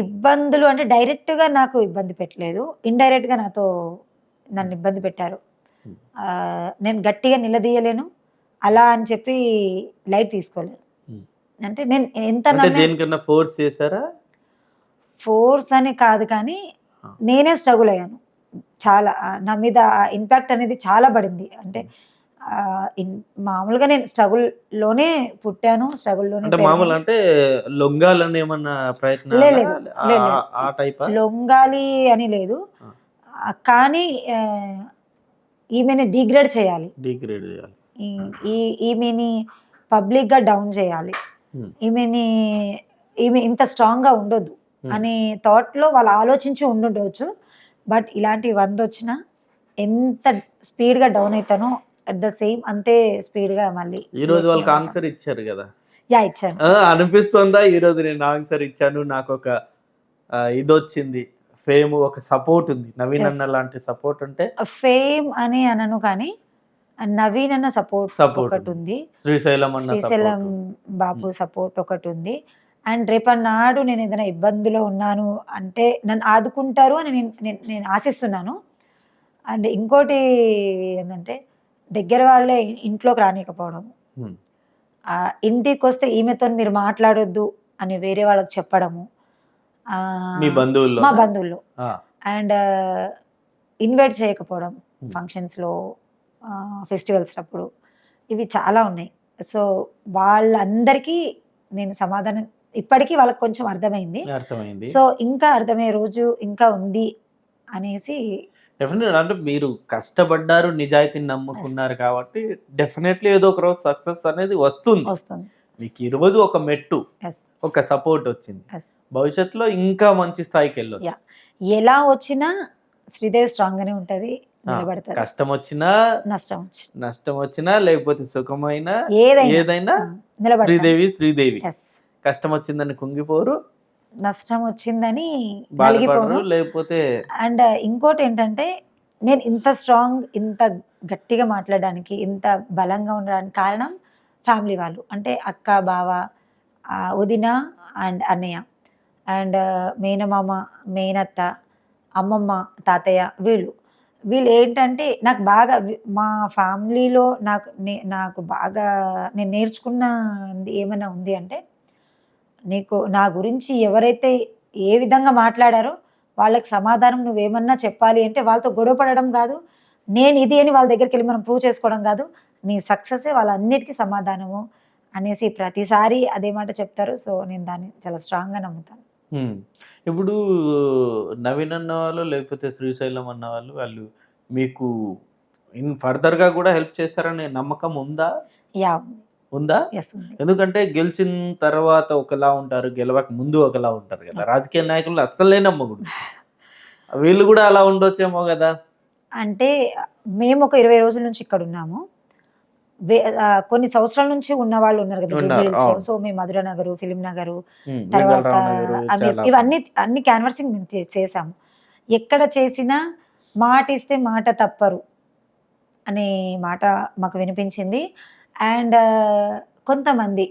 ఇబ్బందులు అంటే డైరెక్ట్గా నాకు ఇబ్బంది పెట్టలేదు, ఇండైరెక్ట్గా నన్ను ఇబ్బంది పెట్టారు. నేను గట్టిగా నిలదీయలేను, అలా అని చెప్పి లైట్ తీసుకోలేను. అంటే నేను ఎంత దేనికన్నా ఫోర్స్ చేశారా? ఫోర్స్ అని కాదు, కానీ నేనే స్ట్రగుల్ అయ్యాను చాలా. నా మీద ఇంపాక్ట్ అనేది చాలా పడింది. అంటే మామూలుగా నేను స్ట్రగుల్లోనే పుట్టాను, స్ట్రగుల్లోనే అంటే మామూలు అంటే లొంగాలని ఏమన్నా ప్రయత్నం? లొంగాలి అని లేదు, కానీ ఈమెని డిగ్రేడ్ చేయాలి, ఈమెని పబ్లిక్గా డౌన్ చేయాలి, ఈమె ఇంత స్ట్రాంగ్గా ఉండొద్దు అనే థాట్లో వాళ్ళు ఆలోచించి ఉండుండవచ్చు. బట్ ఇలాంటి 100 వచ్చినా ఎంత స్పీడ్గా డౌన్ అవుతానో అట్ ద సేమ్ అంతే స్పీడ్గా మళ్ళీ. ఈ రోజు వాళ్ళకి ఆన్సర్ ఇచ్చారు కదా? యా, ఇచ్చాను. అనిపిస్తుందా ఈ రోజు నేను ఆన్సర్ ఇచ్చాను, నాకు ఒక ఇది వచ్చింది, ఫేమ్, ఒక సపోర్ట్ ఉంది, నవీన్ అన్న లాంటి సపోర్ట్? అంటే ఫేమ్ అని అనను, కానీ నవీన్ అన్న సపోర్ట్ ఒకటి ఉంది, శ్రీశైలం బాబు సపోర్ట్ ఒకటి ఉంది. అండ్ రేపన్నాడు నేను ఏదైనా ఇబ్బందిలో ఉన్నాను అంటే నన్ను ఆదుకుంటారు అని నేను ఆశిస్తున్నాను. అండ్ ఇంకోటి ఏంటంటే, దగ్గర వాళ్ళే ఇంట్లోకి రానికపోవడం, ఇంటికి వస్తే ఈమెతో మీరు మాట్లాడొద్దు అని వేరే వాళ్ళకి చెప్పడము, మా బంధువుల్లో. అండ్ ఇన్వైట్ చేయకపోవడం ఫంక్షన్స్లో, ఫెస్టివల్స్ అప్పుడు, ఇవి చాలా ఉన్నాయి. సో వాళ్ళందరికీ నేను సమాధానం ఇప్పటికీ వాళ్ళకి కొంచెం అర్థమైంది. సో ఇంకా అర్థమయ్యే రోజు ఇంకా ఉంది అనేసి. డెఫినెట్ అంటే మీరు కష్టపడ్డారు, నిజాయితీని నమ్ముకున్నారు కాబట్టి డెఫినెట్లీ ఏదో ఒక రోజు సక్సెస్ అనేది వస్తుంది. మీకు ఈరోజు ఒక మెట్టు, ఒక సపోర్ట్ వచ్చింది, భవిష్యత్తులో ఇంకా మంచి స్థాయికి వెళ్ళొచ్చు. ఎలా వచ్చినా శ్రీదేవి స్ట్రాంగ్ గానే ఉంటది, కష్టం వచ్చినా నష్టం వచ్చినా లేకపోతే సుఖమైనా ఏదైనా శ్రీదేవి. కష్టం వచ్చిందని కుంగిపోరు, నష్టం వచ్చిందని బాధపడరు, లేకపోతే. అండ్ ఇంకోటి ఏంటంటే, నేను ఇంత స్ట్రాంగ్, ఇంత గట్టిగా మాట్లాడడానికి, ఇంత బలంగా ఉండడానికి కారణం ఫ్యామిలీ వాళ్ళు. అంటే అక్క, బావ, వదిన అండ్ అన్నయ్య అండ్ మేనమామ, మేనత్త, అమ్మమ్మ, తాతయ్య, వీళ్ళు ఏంటంటే నాకు బాగా, మా ఫ్యామిలీలో నాకు బాగా నేను నేర్చుకున్నది ఏమైనా ఉంది అంటే, నా గురించి ఎవరైతే ఏ విధంగా మాట్లాడారో వాళ్ళకి సమాధానం నువ్వేమన్నా చెప్పాలి అంటే వాళ్ళతో గొడవ పడడం కాదు, నేను ఇది అని వాళ్ళ దగ్గరికి వెళ్ళి మనం ప్రూవ్ చేసుకోవడం కాదు, నీ సక్సెసే వాళ్ళన్నిటికీ సమాధానము అనేసి ప్రతిసారి అదే మాట చెప్తారు. సో నేను దాన్ని చాలా స్ట్రాంగ్గా నమ్ముతాను. ఇప్పుడు నవీన్ అన్న వాళ్ళు లేకపోతే శ్రీశైలం అన్న వాళ్ళు మీకు ఫర్దర్గా కూడా హెల్ప్ చేస్తారనే నమ్మకం ఉందా? ఉందా? ఎందుకంటే గెలిచిన తర్వాత ఒకలా ఉంటారు, గెలవక ముందు ఒకలా ఉంటారు కదా. రాజకీయ నాయకులు అస్సలే నమ్మకూడదు, వీళ్ళు కూడా అలా ఉండొచ్చేమో కదా. అంటే మేము ఒక 20 రోజుల నుంచి ఇక్కడ ఉన్నాము, కొన్ని సంవత్సరాల నుంచి ఉన్న వాళ్ళు ఉన్నారు కదా. సో మేము మధుర నగరు, ఫిలిం నగరు, తర్వాత ఇవన్నీ అన్ని క్యాన్వర్సింగ్ మేము చేసాము. ఎక్కడ చేసినా మాట ఇస్తే మాట తప్పరు అనే మాట మాకు వినిపించింది. అండ్ కొంతమంది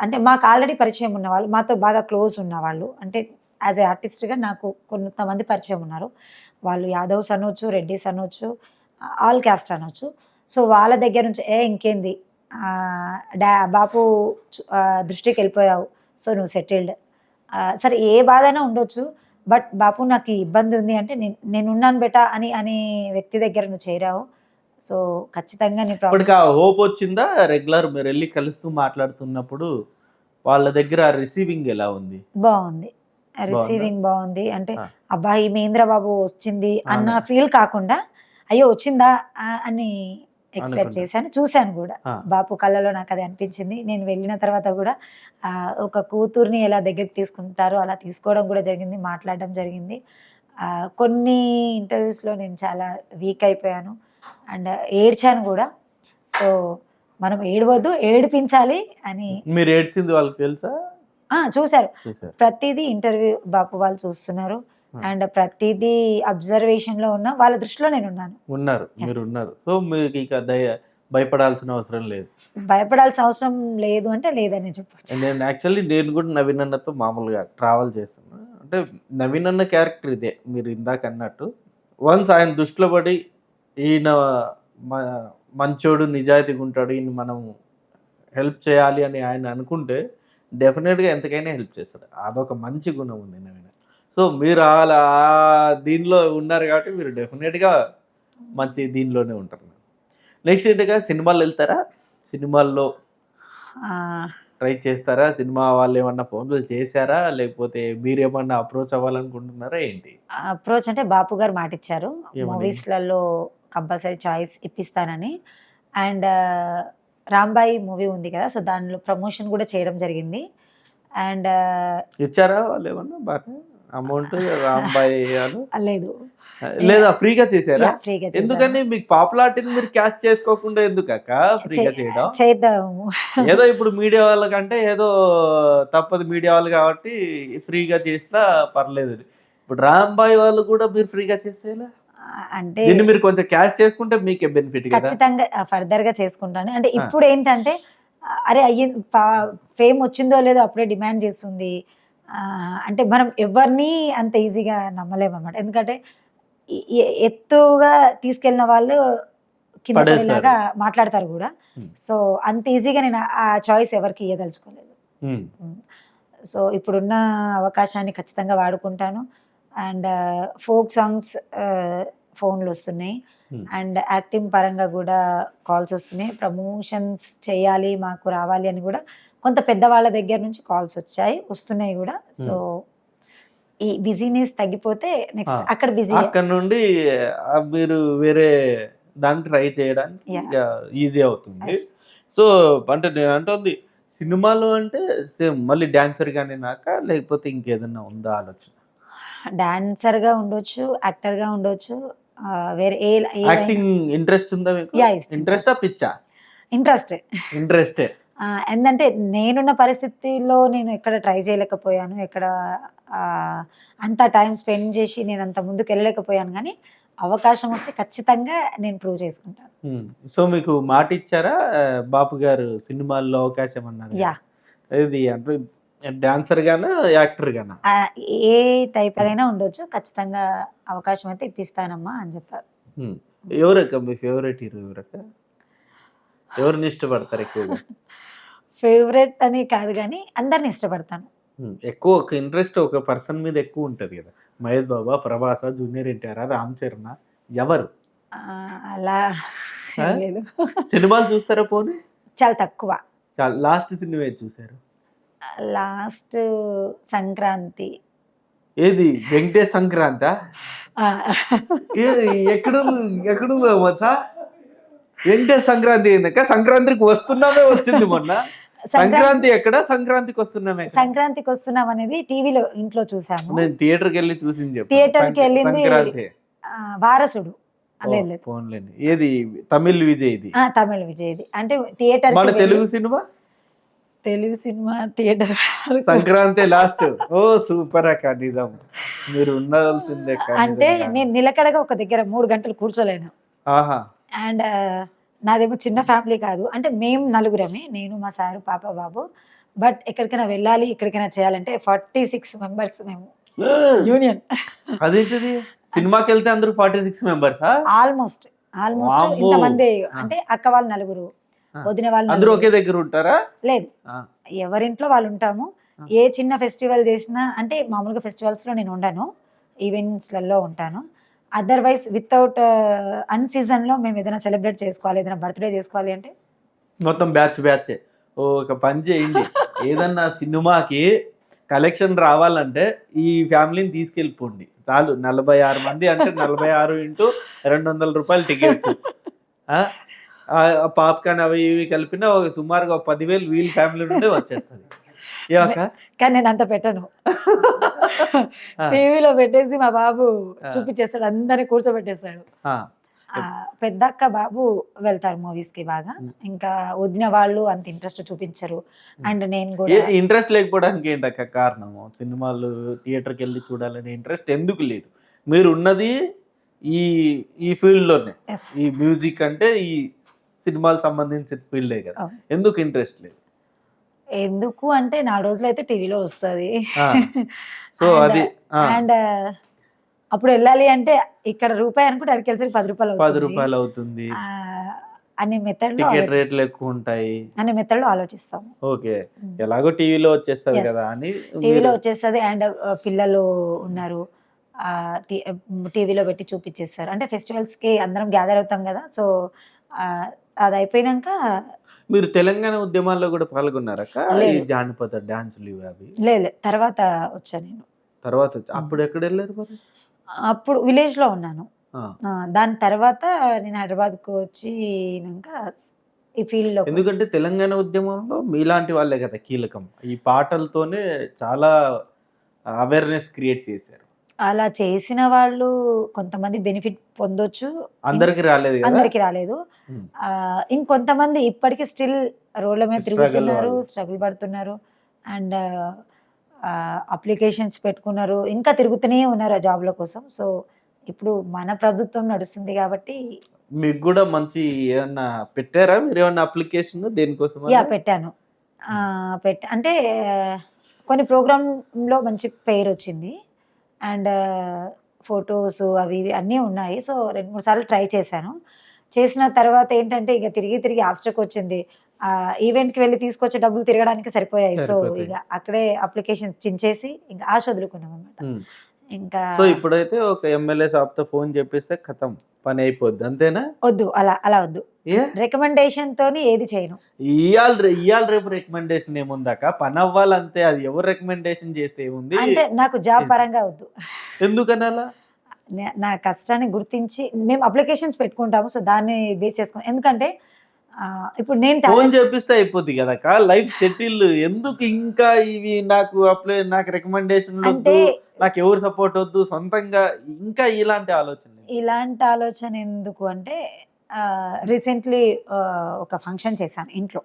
అంటే మాకు ఆల్రెడీ పరిచయం ఉన్నవాళ్ళు, మాతో బాగా క్లోజ్ ఉన్నవాళ్ళు, అంటే యాజ్ ఏ ఆర్టిస్ట్గా నాకు కొంతమంది పరిచయం ఉన్నారు. వాళ్ళు యాదవ్స్ అనొచ్చు, రెడ్డిస్ అనొచ్చు, ఆల్ క్యాస్ట్ అనొచ్చు. సో వాళ్ళ దగ్గర నుంచి ఇంకేంది బాపు దృష్టికి వెళ్ళిపోయావు, సో నువ్వు సెటిల్డ్, సరే ఏ బాధైనా ఉండొచ్చు, బట్ బాపు నాకు ఈ ఇబ్బంది ఉంది అంటే నేనున్నాను బెటా అనే వ్యక్తి దగ్గర నువ్వు చేరావు. సో ఖచ్చితంగా నీ ఇప్పటికి ఆ హోప్ వచ్చిందా? రెగ్యులర్ మీరు వెళ్ళి కలుస్తూ మాట్లాడుతున్నప్పుడు వాళ్ళ దగ్గర రిసీవింగ్ ఎలా ఉంది? బాగుంది, రిసీవింగ్ బాగుంది. అంటే అబ్బా ఈ మహేంద్ర బాబు వచ్చింది అన్న ఫీల్ కాకుండా అయ్యో వచ్చిందా అని ఎక్స్పెక్ట్ చేశాను, చూశాను కూడా. బాపు కళ్ళలో నాకు అది అనిపించింది. నేను వెళ్ళిన తర్వాత కూడా ఒక కూతుర్ని ఎలా దగ్గరికి తీసుకుంటారో అలా తీసుకోవడం కూడా జరిగింది, మాట్లాడడం జరిగింది. కొన్ని ఇంటర్వ్యూస్లో నేను చాలా వీక్ అయిపోయాను అండ్ ఏడ్చాను కూడా. సో మనం ఏడవద్దు, ఏడిపించాలి అని. మీరు ఏడ్చింది వాళ్ళకి తెలుసా? చూశారు, ప్రతిదీ ఇంటర్వ్యూ బాపు వాళ్ళు చూస్తున్నారు అండ్ ప్రతిదీ అబ్జర్వేషన్ లో ఉన్న వాళ్ళ దృష్టిలో నేను మీరు ఉన్నారు. సో మీకు ఇక భయపడాల్సిన అవసరం లేదు. భయపడాల్సిన అవసరం లేదు అంటే లేదని చెప్పచ్చు. నేను కూడా నవీన్ అన్నతో మామూలుగా ట్రావెల్ చేస్తున్నాను. అంటే నవీన్ అన్న క్యారెక్టర్ ఇదే మీరు ఇందాక అన్నట్టు. వన్స్ ఆయన దృష్టిలో పడి ఈయన మంచోడు, నిజాయితీగా ఉంటాడు, ఈయన మనం హెల్ప్ చేయాలి అని ఆయన అనుకుంటే డెఫినెట్గా ఎంతకైనా హెల్ప్ చేస్తాడు. అదొక మంచి గుణం ఉంది నవీన్. సో మీరు అలా దీనిలో ఉన్నారు కాబట్టి మీరు డెఫినెట్గా మంచి దీనిలోనే ఉంటారు. నెక్స్ట్ ఏంటగా సినిమాలు వెళ్తారా? సినిమాల్లో ట్రై చేస్తారా? సినిమా వాళ్ళు ఏమన్నా ఫోన్లు చేశారా, లేకపోతే మీరేమన్నా అప్రోచ్ అవ్వాలనుకుంటున్నారా ఏంటి? అప్రోచ్ అంటే బాపు గారు మాట ఇచ్చారు, మూవీస్లలో కంపల్సరీ చాయిస్ ఇప్పిస్తానని. అండ్ రాంబాయి మూవీ ఉంది కదా, సో దానిలో ప్రమోషన్ కూడా చేయడం జరిగింది. అండ్ ఇచ్చారా వాళ్ళు ఏమన్నా బాగా అమౌంట్? రాంబాయి లేదు లేదా ఫ్రీగా చేశారా? ఫ్రీగా. ఎందుకని మీకు పాపులారిటీని మీరు క్యాష్ చేసుకోకుండా ఎందుకక్క ఫ్రీగా చేయడం? చేద్దాము ఏదో ఇప్పుడు మీడియా వాళ్ళకంటే ఏదో తప్పదు, మీడియా వాళ్ళు కాబట్టి ఫ్రీగా చేసినా పర్లేదు. ఇప్పుడు రాంబాయి వాళ్ళు కూడా మీరు ఫ్రీగా చేసేలా అంటే దీన్ని మీరు కొంచెం క్యాష్ చేసుకుంటే మీకే బెనిఫిట్. ఖచ్చితంగా ఫర్దర్ గా చేసుకుంటాను. అంటే ఇప్పుడు ఏంటంటే అరే ఫేమ్ వచ్చిందో లేదో అప్పుడే డిమాండ్ చేస్తుంది అంటే మనం ఎవరిని అంత ఈజీగా నమ్మలేము అన్నమాట. ఎందుకంటే ఎత్తుగా తీసుకెళ్ళిన వాళ్ళు కింద పడేలాగా మాట్లాడతారు కూడా. సో అంత ఈజీగా నేను ఆ చాయిస్ ఎవరికి ఇవ్వదలుచుకోలేదు. సో ఇప్పుడున్న అవకాశాన్ని ఖచ్చితంగా వాడుకుంటాను. అండ్ ఫోక్ సాంగ్స్ ఫోన్లు వస్తున్నాయి అండ్ యాక్టింగ్ పరంగా కూడా కాల్స్ వస్తున్నాయి. ప్రమోషన్స్ చేయాలి, మాకు రావాలి అని కూడా కొంత పెద్దవాళ్ళ దగ్గర నుంచి కాల్స్ వస్తున్నాయి కూడా. సో ఈ బిజీనెస్ తగ్గిపోతే నెక్స్ట్ అక్కడ బిజీ, అక్కడ నుండి మీరు వేరే దాన్ని ట్రై చేయడానికి ఈజీ అవుతుంది. సో అంటే నేను అంటుంది సినిమాలో అంటే సేమ్ మళ్ళీ డాన్సర్ గానే నాక, లేకపోతే ఇంకేదన్నా ఉందా ఆలోచన? డాన్సర్ గా ఉండొచ్చు, యాక్టర్ గా ఉండొచ్చు, వేరే యాక్టింగ్ ఇంట్రెస్ట్ ఉందా మీకు? ఇంట్రెస్టా పిచ్చా? ఇంట్రెస్టే. ఏంటంటే నేనున్న పరిస్థితిలో నేను ఎక్కడ ట్రై చేయలేకపోయాను, ఎక్కడ అంత టైం స్పెండ్ చేసి నేను అంత ముందుకు వెళ్ళలేకపోయాను. కానీ అవకాశం వస్తే ఖచ్చితంగా నేను ప్రూవ్ చేసుకుంటాను. సో మీకు మాట ఇచ్చారా బాపు గారు సినిమాల్లో అవకాశం అన్నారు? ఇది అంటే డాన్సర్ గానా, యాక్టర్ గానా? ఏ టైప్ అయినా ఉండొచ్చు, ఖచ్చితంగా అవకాశం అయితే ఇప్పిస్తానమ్మా అని చెప్పారు. ఎవరక్క మీ ఫేవరెట్ హీరో? ఎవరిని ఇష్టపడతారు ఎక్కువగా? ఫేవరెట్ అని కాదు కానీ అందరిని ఇష్టపడతాను. ఎక్కువ ఒక ఇంట్రెస్ట్ ఒక పర్సన్ మీద ఎక్కువ ఉంటది కదా. మహేష్ బాబా, ప్రభాస్, జూనియర్ ఎన్టీఆర్, రామ్ చరణ్, ఎవరు అలా లేదు. సినిమాలు చూస్తారా? పోనీ చాలా తక్కువ. లాస్ట్ సినిమా ఏది చూసారు? లాస్ట్ సంక్రాంతి. ఏది వెంకటేష్ సంక్రాంతి? ఎక్కడ వచ్చా వెంకటేష్ సంక్రాంతి ఏందక్క? సంక్రాంతికి వస్తున్నామే వచ్చింది మొన్న. సంక్రాంతి ఎక్కడ? సంక్రాంతికి వస్తున్నామే. సంక్రాంతికి వస్తున్నాం అనేది టీవీలో ఇంట్లో చూసాము. నేను థియేటర్కి వెళ్ళి చూసింది. థియేటర్కి వెళ్ళింది వారసుడు. ఏది తమిళ్ విజయ్ది? తమిళ్ విజయ్ది. అంటే థియేటర్. మన Telugu cinema theatre. Sankranti last. ఓ సూపర్ అక్క, నిజం మీరు ఉండాల్సిందే. అంటే నేను నిలకడగా ఒక దగ్గర 3 గంటలు కూర్చోలేను. అండ్ నాదేమో చిన్న ఫ్యామిలీ కాదు, అంటే మేము నలుగురమే, నేను మా సారు, పాప, బాబు. బట్ ఎక్కడికైనా వెళ్ళాలి, ఎక్కడికైనా చేయాలంటే 46 మెంబర్స్ మేము యూనియన్. అదేంటిది? సినిమాకి వెళ్తే అందరూ 46 మెంబర్స్? ఆల్మోస్ట్ ఆల్మోస్ట్ వామ్మో. ఇంతమంది ఆ. అంటే అక్క వాళ్ళు 9, ఆ. వదిన వాళ్ళు అందరూ 9. ఒకే దగ్గర ఉంటారా? లేదు, ఆ. ఎవరింట్లో వాళ్ళు ఉంటాము. ఆ. ఏ చిన్న ఫెస్టివల్ చేసినా అంటే మామూలుగా ఫెస్టివల్స్లో నేను ఉండను, ఈవెంట్స్లలో ఉంటాను. అదర్వైజ్ వితౌట్ అన్ సీజన్లో మేము ఏదైనా సెలబ్రేట్ చేసుకోవాలి, ఏదైనా బర్త్డే చేసుకోవాలి అంటే మొత్తం బ్యాచ్ ఒక పని చేయండి, ఏదన్నా సినిమాకి కలెక్షన్ రావాలంటే ఈ ఫ్యామిలీని తీసుకెళ్ళిపోండి చాలు. 46 మంది అంటే 46 ఇంటూ 200 రూపాయలు టికెట్. పాప్కార్న్ అవి ఇవి కలిపిన ఒక సుమారుగా 10,000 వీళ్ళ ఫ్యామిలీ నుండే వచ్చేస్తుంది. ఏమక్క? కానీ నేను అంత పెట్టను. టీవీలో పెట్టేసి మా బాబు చూపించేస్తాడు, అందరిని కూర్చోబెట్టేస్తాడు. పెద్దక్క బాబు వెళ్తారు మూవీస్ కి బాగా, ఇంకా వదిన వాళ్ళు అంత ఇంట్రెస్ట్ చూపించరు. అండ్ నేను కూడా ఇంట్రెస్ట్ లేకపోవడానికి ఏంటక్క కారణము? సినిమాలు థియేటర్కి వెళ్ళి చూడాలనే ఇంట్రెస్ట్ ఎందుకు లేదు? మీరు ఉన్నది ఈ ఈ ఫీల్డ్ లోనే, ఈ మ్యూజిక్ అంటే ఈ సినిమాలకు సంబంధించిన ఫీల్డే కదా, ఎందుకు ఇంట్రెస్ట్ లేదు? ఎందుకు అంటే 4 రోజులు అయితే టీవీలో వస్తుంది. సో అది అండ్ అప్పుడు వెళ్ళాలి అంటే ఇక్కడ రూపాయి అనుకుంటే అక్కడికి వెళ్ళి 10 రూపాయలు అవుతుంది. అనే మెథడ్ టికెట్ రేట్లు ఎక్కువ ఉంటాయి అనే మెథడ్ లో ఆలోచిస్తాము. ఓకే, ఎలాగో టీవీలో వచ్చేస్తుంది కదా అని. టీవీలో వచ్చేస్తుంది అండ్ పిల్లలు ఉన్నారు, టీవీలో పెట్టి చూపించేస్తారు. అంటే ఫెస్టివల్స్ కి అందరం గ్యాదర్ అవుతాం కదా, సో అది అయిపోయినాక. మీరు తెలంగాణ ఉద్యమాల్లో కూడా పాల్గొన్నారక్క? ఈ జానపద డాన్సులు అవి? లేదు, తర్వాత వచ్చాను నేను. తర్వాత అప్పుడు ఎక్కడ వెళ్ళారు మరి? అప్పుడు విలేజ్ లో ఉన్నాను. దాని తర్వాత నేను హైదరాబాద్కు వచ్చినాక ఈ ఫీల్డ్ లో. ఎందుకంటే తెలంగాణ ఉద్యమంలో మీలాంటి వాళ్ళే కదా కీలకం, ఈ పాటలతోనే చాలా అవేర్నెస్ క్రియేట్ చేశారు. అలా చేసిన వాళ్ళు కొంతమంది బెనిఫిట్ పొందొచ్చు, అందరికి రాలేదు కదా. అందరికి రాలేదు. ఇంకొంతమంది ఇప్పటికీ స్టిల్ రోడ్ల మీద తిరుగుతున్నారు, స్ట్రగుల్ పడుతున్నారు అండ్ అప్లికేషన్స్ పెట్టుకున్నారు, ఇంకా తిరుగుతూనే ఉన్నారు ఆ జాబ్ల కోసం. సో ఇప్పుడు మన ప్రభుత్వం నడుస్తుంది కాబట్టి. మీకు కూడా మంచి ఏమన్నా పెట్టారా మీరు, ఏమన్నా అప్లికేషన్ దేనికోసం? పెట్టాను. అంటే కొన్ని ప్రోగ్రాంలో మంచి పేరు వచ్చింది అండ్ ఫొటోస్ అవి ఇవి అన్నీ ఉన్నాయి. సో 2-3 సార్లు ట్రై చేశాను. చేసిన తర్వాత ఏంటంటే ఇక తిరిగి ఆస్ట్రక్ వచ్చింది. ఈవెంట్కి వెళ్ళి తీసుకొచ్చే డబ్బులు తిరగడానికి సరిపోయాయి. సో ఇక అక్కడే అప్లికేషన్ చించేసి ఇంకా ఆశ వదులుకున్నాం అనమాట. ఇంకా సో ఇప్పుడైతే ఒక ఎమ్మెల్యే సాబ్తో ఫోన్ చెప్పేస్తే ఖతం, పని అయిపోద్ది, అంతేనా? వద్దు, అలా వద్దు. రికమెండేషన్ తోని ఏది చేయను. ఇవాళ రేపు రికమెండేషన్ ఏముందాక, పని అవ్వాలంతే. అది ఎవరు రికమెండేషన్ చేస్తే ఏముంది? అంటే నాకు జాబ్ పరంగా వద్దు. ఎందుకని అలా? నా కష్టాన్ని గుర్తించి మేము అప్లికేషన్స్ పెట్టుకుంటాము. సో దాన్ని బేస్ చేసుకుని, ఎందుకంటే ఇప్పుడు నేను ఫోన్ చేపిస్తే అయిపోద్ది కదా, లైఫ్ సెటిల్. ఎందుకు ఇంకా ఇవి నాకు రికమెండేషన్ వద్దు, నాకు ఎవరు సపోర్ట్ వద్దు, సొంతంగా ఇంకా ఇలాంటి ఆలోచన ఎందుకు అంటే రీసెంట్లీ ఒక ఫంక్షన్ చేశాను ఇంట్లో.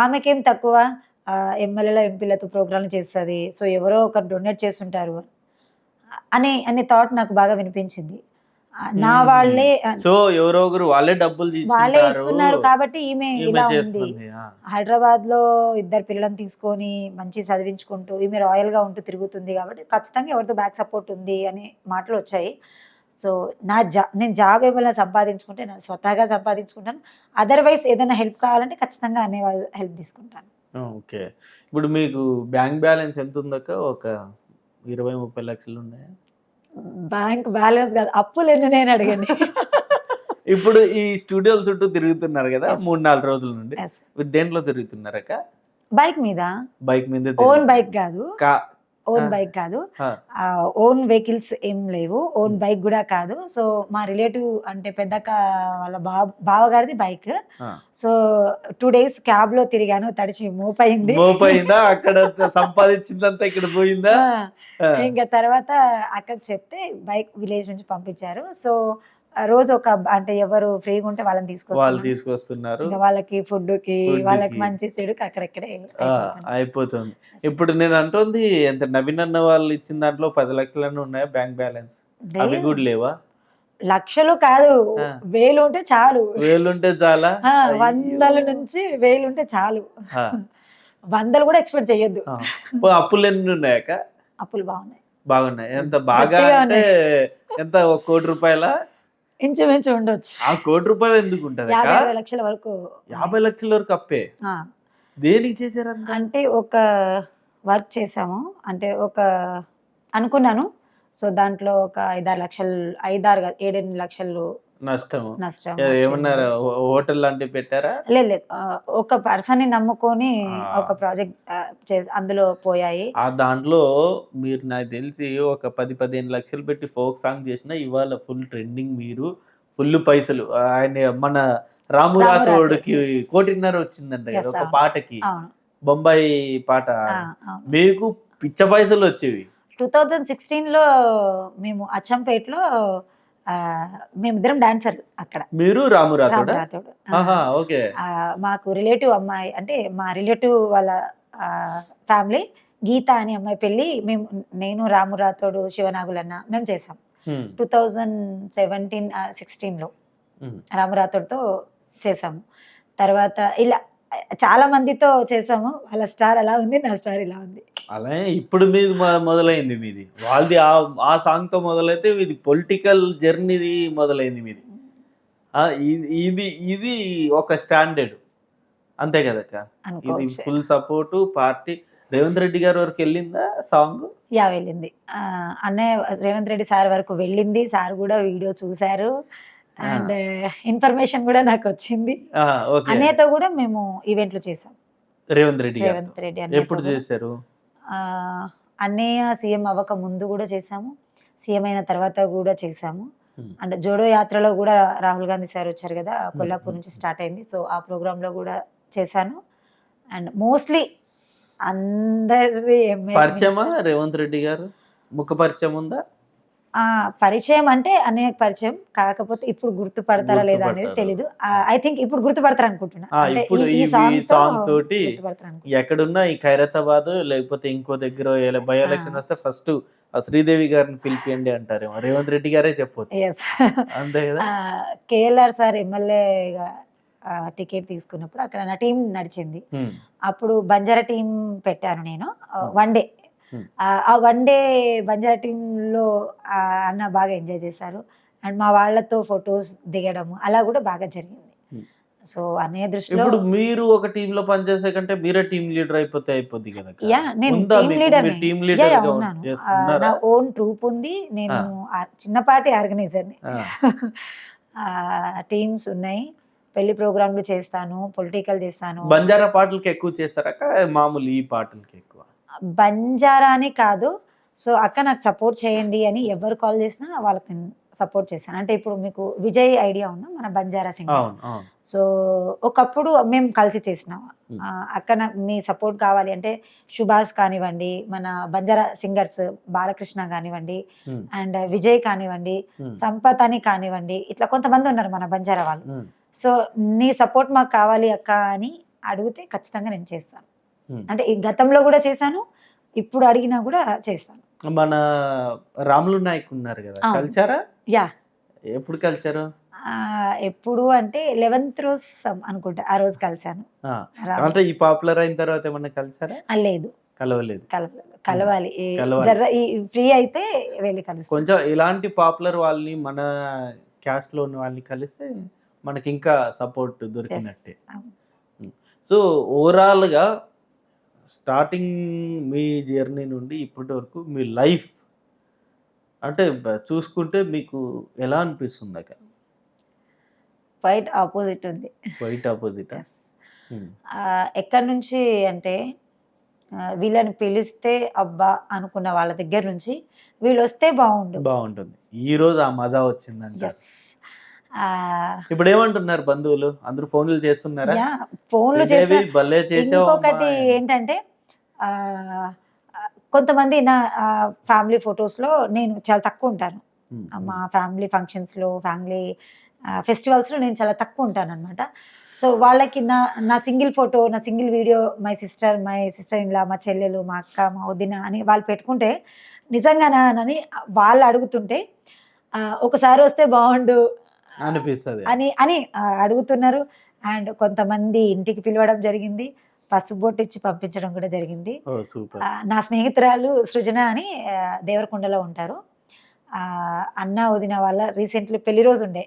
ఆమెకేం తక్కువ, ఎమ్మెల్యేల ఎంపీలతో ప్రోగ్రాంలు చేస్తుంది, సో ఎవరో ఒకరు డొనేట్ చేస్తుంటారు అనే థాట్ నాకు బాగా వినిపించింది. నా వాళ్ళే, సో ఎవరో ఒకరు వాళ్ళే ఇస్తున్నారు కాబట్టి ఈమె ఇలా ఉంది. హైదరాబాద్ లో 2 పిల్లలను తీసుకొని మంచి చదివించుకుంటూ ఈమె రాయల్ గా ఉంటూ తిరుగుతుంది కాబట్టి ఖచ్చితంగా ఎవరితో బ్యాక్ సపోర్ట్ ఉంది అనే మాటలు వచ్చాయి. సో నేను జాబ్ ఏమైనా సంపాదించుకుంటే నేను స్వతహాగా సంపాదించుకుంటాను. అదర్వైజ్ ఏదైనా హెల్ప్ కావాలంటే ఖచ్చితంగా అనే వాళ్ళు హెల్ప్ తీసుకుంటాను. ఓకే, ఇప్పుడు మీకు బ్యాంక్ బ్యాలెన్స్ ఎంత ఉందాక? ఒక 20-30 లక్షలు ఉన్నాయా? బ్యాంక్ బ్యాలెన్స్ కాదు, అప్పులు నేను అడగండి. ఇప్పుడు ఈ స్టూడియోల చుట్టూ తిరుగుతున్నారు కదా 3-4 రోజుల నుండి, దేంట్లో తిరుగుతున్నారక్క? బైక్ మీద. ఓన్ బైక్ కాదు, ఓన్ వెహికల్స్ ఏం లేవు, ఓన్ బైక్ కూడా కాదు. సో మా రిలేటివ్ అంటే పెద్దక్క వాళ్ళ బావగారిది బైక్. సో 2 days క్యాబ్ లో తిరిగాను, తడిచి మోపైందా? అక్కడ సంపాదించిందంతా ఇక్కడ పోయిందా? ఇంకా తర్వాత అక్కకి చెప్తే బైక్ విలేజ్ నుంచి పంపించారు. సో రోజు అంటే ఎవరు ఫ్రీగా ఉంటే వాళ్ళని తీసుకొస్తున్నారు, వాళ్ళకి ఫుడ్ కి వాళ్ళకి మంచి చెడుకి అక్కడెక్కడే అయిపోతుంది. ఇప్పుడు నేను అంటుంది ఎంత, నవీన్ అన్న వాళ్ళు ఇచ్చిన దాంట్లో 10 లక్షలన్నీ ఉన్నాయా బ్యాంక్ బ్యాలెన్స్? అవి కూడా లేవా? లక్షలు కాదు, 1000 ఉంటే చాలు. 1000 ఉంటే చాలా, 100 నుంచి 1000 ఉంటే చాలు. 100 కూడా ఎక్స్పెక్ట్ చెయ్యొద్దు. అప్పులు ఎన్ని ఉన్నాయక్క? అప్పులు బాగున్నాయి. ఎంత బాగా అంటే ఎంత? 1 కోటి రూపాయల? ఇంచుమించు ఉండొచ్చు. ఆ ₹1,00,00,000 ఎందుకు ఉంటది 50-60 లక్షల వరకు. 50 లక్షల వరకు అప్పే ఆ, దేనికి చేశారంత అంటే ఒక వర్క్ చేసాము, అంటే ఒక అనుకున్నాను. సో దాంట్లో ఒక 5-6 లక్షలు, 7-8 లక్షలు నష్టము నష్టం ఏమన్నారు హోటల్ లాంటివి పెట్టారా లేదు లేదు. ఒక పర్సన్ ని నమ్ముకొని ఆ. ఒక ప్రాజెక్ట్ అందులో పోయాయి. ఆ దాంట్లో మీరు నాకు తెలిసి ఒక 10-15 లక్షలు పెట్టి ఫోక్ సాంగ్ చేసినా ఇవాళ ఫుల్ ట్రెండింగ్ మీరు ఫుల్ పైసలు ఆయన మన రాము రాథోడ్కి 1,50,00,000 వచ్చిందంట Yes, కదా ఒక అవును. పాటకి అవును. బొంబాయి పాట అవును. మీకు పిచ్చ పైసలు వచ్చేవి 2016లో మేము అచ్చంపేటలో మేమిద్దరం డాన్సర్ అక్కడ. మీరు రాము రాథోడ్ రాథోడ్. ఓకే మాకు రిలేటివ్ అమ్మాయి, అంటే మా రిలేటివ్ వాళ్ళ ఫ్యామిలీ గీత అని అమ్మాయి పెళ్ళి మేము, నేను రాము రాథోడ్, శివనాగులన్న మేము చేసాం 2017-16లో రాము రాథోడ్తో చేసాము. తర్వాత ఇలా చాలా మందితో చేసాము. వాళ్ళ స్టార్ అలా ఉంది, నా స్టార్ ఇలా ఉంది. అలాగే ఇప్పుడు మీది మొదలైంది మీది వాళ్ళది ఆ సాంగ్ తో మొదలైతే ఇది పొలిటికల్ జర్నీది మొదలైంది మీది ఇది ఇది ఒక స్టాండర్డ్ అంతే కదక్క ఇది అనుకోవచ్చు. Full support party Revanth Reddy గారి వరకు వెళ్ళిందా సాంగ్ వెళ్ళింది. అన్నయ్య రేవంత్ రెడ్డి సార్ వరకు వెళ్ళింది. సార్ కూడా వీడియో చూశారు అండ్ ఇన్ఫర్మేషన్ కూడా నాకు వచ్చింది. అన్నయ్యతో కూడా మేము ఈవెంట్లు చేసాం. రేవంత్ రెడ్డి ఎప్పుడు అన్నయ్య చేశారు అన్నయ్య సీఎం అవ్వక ముందు కూడా చేసాము, సీఎం అయిన తర్వాత కూడా చేసాము. అండ్ జోడో యాత్రలో కూడా రాహుల్ గాంధీ సార్ వచ్చారు కదా, కొల్లాపూర్ నుంచి స్టార్ట్ అయింది. సో ఆ ప్రోగ్రామ్ లో కూడా చేశాను. అండ్ మోస్ట్లీ అందరి పరిచయమా రేవంత్ రెడ్డి గారు ముఖ పరిచయం ఉందా? పరిచయం అంటే అన్నయ్య పరిచయం, కాకపోతే ఇప్పుడు గుర్తుపడతారా లేదా అనేది తెలీదు. ఐ థింక్ ఇప్పుడు గుర్తుపడతారు అనుకుంటున్నా. ఇప్పుడు ఈ సాంగ్ తోటి ఎక్కడున్నా ఈ ఖైరతాబాద్ లేకపోతే ఇంకో దగ్గర బై ఎలక్షన్ వస్తే ఫస్ట్ శ్రీదేవి గారిని పిలిపియండి అంటారేమో, రేవంత్ రెడ్డి గారే చెప్పొచ్చు అంతే కదా. కేఎల్ఆర్ సార్ ఎమ్మెల్యేగా టికెట్ తీసుకున్నప్పుడు అక్కడ నా టీం నడిచింది. అప్పుడు బంజారా టీం పెట్టాను నేను వన్ డే. ఆ వన్ డే బంజారా టీంలో అన్న బాగా ఎంజాయ్ చేశారు. అండ్ మా వాళ్ళతో ఫొటోస్ దిగడము అలా కూడా బాగా జరిగింది. సో అన్నయ్య దృష్టిలో ఇప్పుడు మీరు ఒక టీమ్ లో పనిచేసే కంటే మీరే టీమ్ లీడర్ అయిపోద్ది కదా. నేను టీమ్ లీడర్ ఉన్నాను. నా ఓన్ ట్రూప్ ఉంది. నేను చిన్నపాటి ఆర్గనైజర్ని. టీమ్స్ ఉన్నాయి. పెళ్లి ప్రోగ్రాంలు చేస్తాను, పొలిటికల్ చేస్తాను. బంజారా పాటలకి ఎక్కువ చేస్తారా మామూలు ఈ పాటలకి ఎక్కువ? బంజారా అని కాదు. సో అక్క నాకు సపోర్ట్ చేయండి అని ఎవరు కాల్ చేసినా వాళ్ళకి సపోర్ట్ చేశాను. అంటే ఇప్పుడు మీకు విజయ్ ఐడియా ఉందా, మన బంజారా సింగర్. సో ఒకప్పుడు మేము కలిసి చేసినాం. అక్క నాకు మీ సపోర్ట్ కావాలి అంటే సుభాష్ కానివ్వండి, మన బంజారా సింగర్స్ బాలకృష్ణ కానివ్వండి, అండ్ విజయ్ కానివ్వండి, సంపత్ అని కానివ్వండి, ఇట్లా కొంతమంది ఉన్నారు మన బంజారా వాళ్ళు. సో నీ సపోర్ట్ మాకు కావాలి అక్క అని అడిగితే ఖచ్చితంగా నేను చేస్తాను. అంటే ఈ గతంలో కూడా చేశాను, ఇప్పుడు అడిగినా కూడా చేస్తాను. మన రాములు నాయక్ ఉన్నారు కదా, కలిసారా? ఎప్పుడు కలిసారు? ఎప్పుడు అంటే 11th రోజు అనుకుంటా, ఆ రోజు కలిసాను. అంటే ఈ పాపులర్ అయిన తర్వాత ఏమన్నా కలిసారా? లేదు, కలవలేదు. కలవాలి ఫ్రీ అయితే వెళ్ళి కలుస్తాను. కొంచెం ఇలాంటి పాపులర్ వాళ్ళని మన క్యాస్ట్ లో ఉన్న వాళ్ళని కలిస్తే మనకి ఇంకా సపోర్ట్ దొరికినట్టే. సో ఓవరాల్ గా స్టార్టింగ్ మీ జర్నీ నుండి ఇప్పటి వరకు మీ లైఫ్ అంటే చూసుకుంటే మీకు ఎలా అనిపిస్తుంది? అక్క క్వైట్ ఆపోజిట్ ఉంది. Quite opposite. ఎక్కడి నుంచి అంటే వీళ్ళని పిలిస్తే అబ్బా అనుకున్న వాళ్ళ దగ్గర నుంచి వీళ్ళు వస్తే బాగుంటుంది, ఈ రోజు ఆ మజా వచ్చిందంట. ఇప్పుడు ఏమంటున్నారు బంధువులు? అందరూ ఫోన్లు చేస్తున్నారా? ఫోన్లు ఇంకొకటి ఏంటంటే కొంతమంది నా ఫ్యామిలీ ఫొటోస్లో నేను చాలా తక్కువ ఉంటాను. మా ఫ్యామిలీ ఫంక్షన్స్లో, ఫ్యామిలీ ఫెస్టివల్స్లో నేను చాలా తక్కువ ఉంటాను అనమాట. సో వాళ్ళకి నా సింగిల్ ఫోటో, నా సింగిల్ వీడియో మై సిస్టర్ ఇలా, మా చెల్లెలు, మా అక్క, మా వదిన అని వాళ్ళు పెట్టుకుంటే నిజంగానని వాళ్ళు అడుగుతుంటే ఒకసారి వస్తే బాగుండు అనిపిస్తుంది అని అడుగుతున్నారు. అండ్ కొంతమంది ఇంటికి పిలవడం జరిగింది, పసుపు బొట్టు ఇచ్చి పంపించడం కూడా జరిగింది. నా స్నేహితురాలు సృజన అని దేవరకొండలో ఉంటారు. అన్న వదిన వాళ్ళ రీసెంట్లీ పెళ్లి రోజు ఉండే.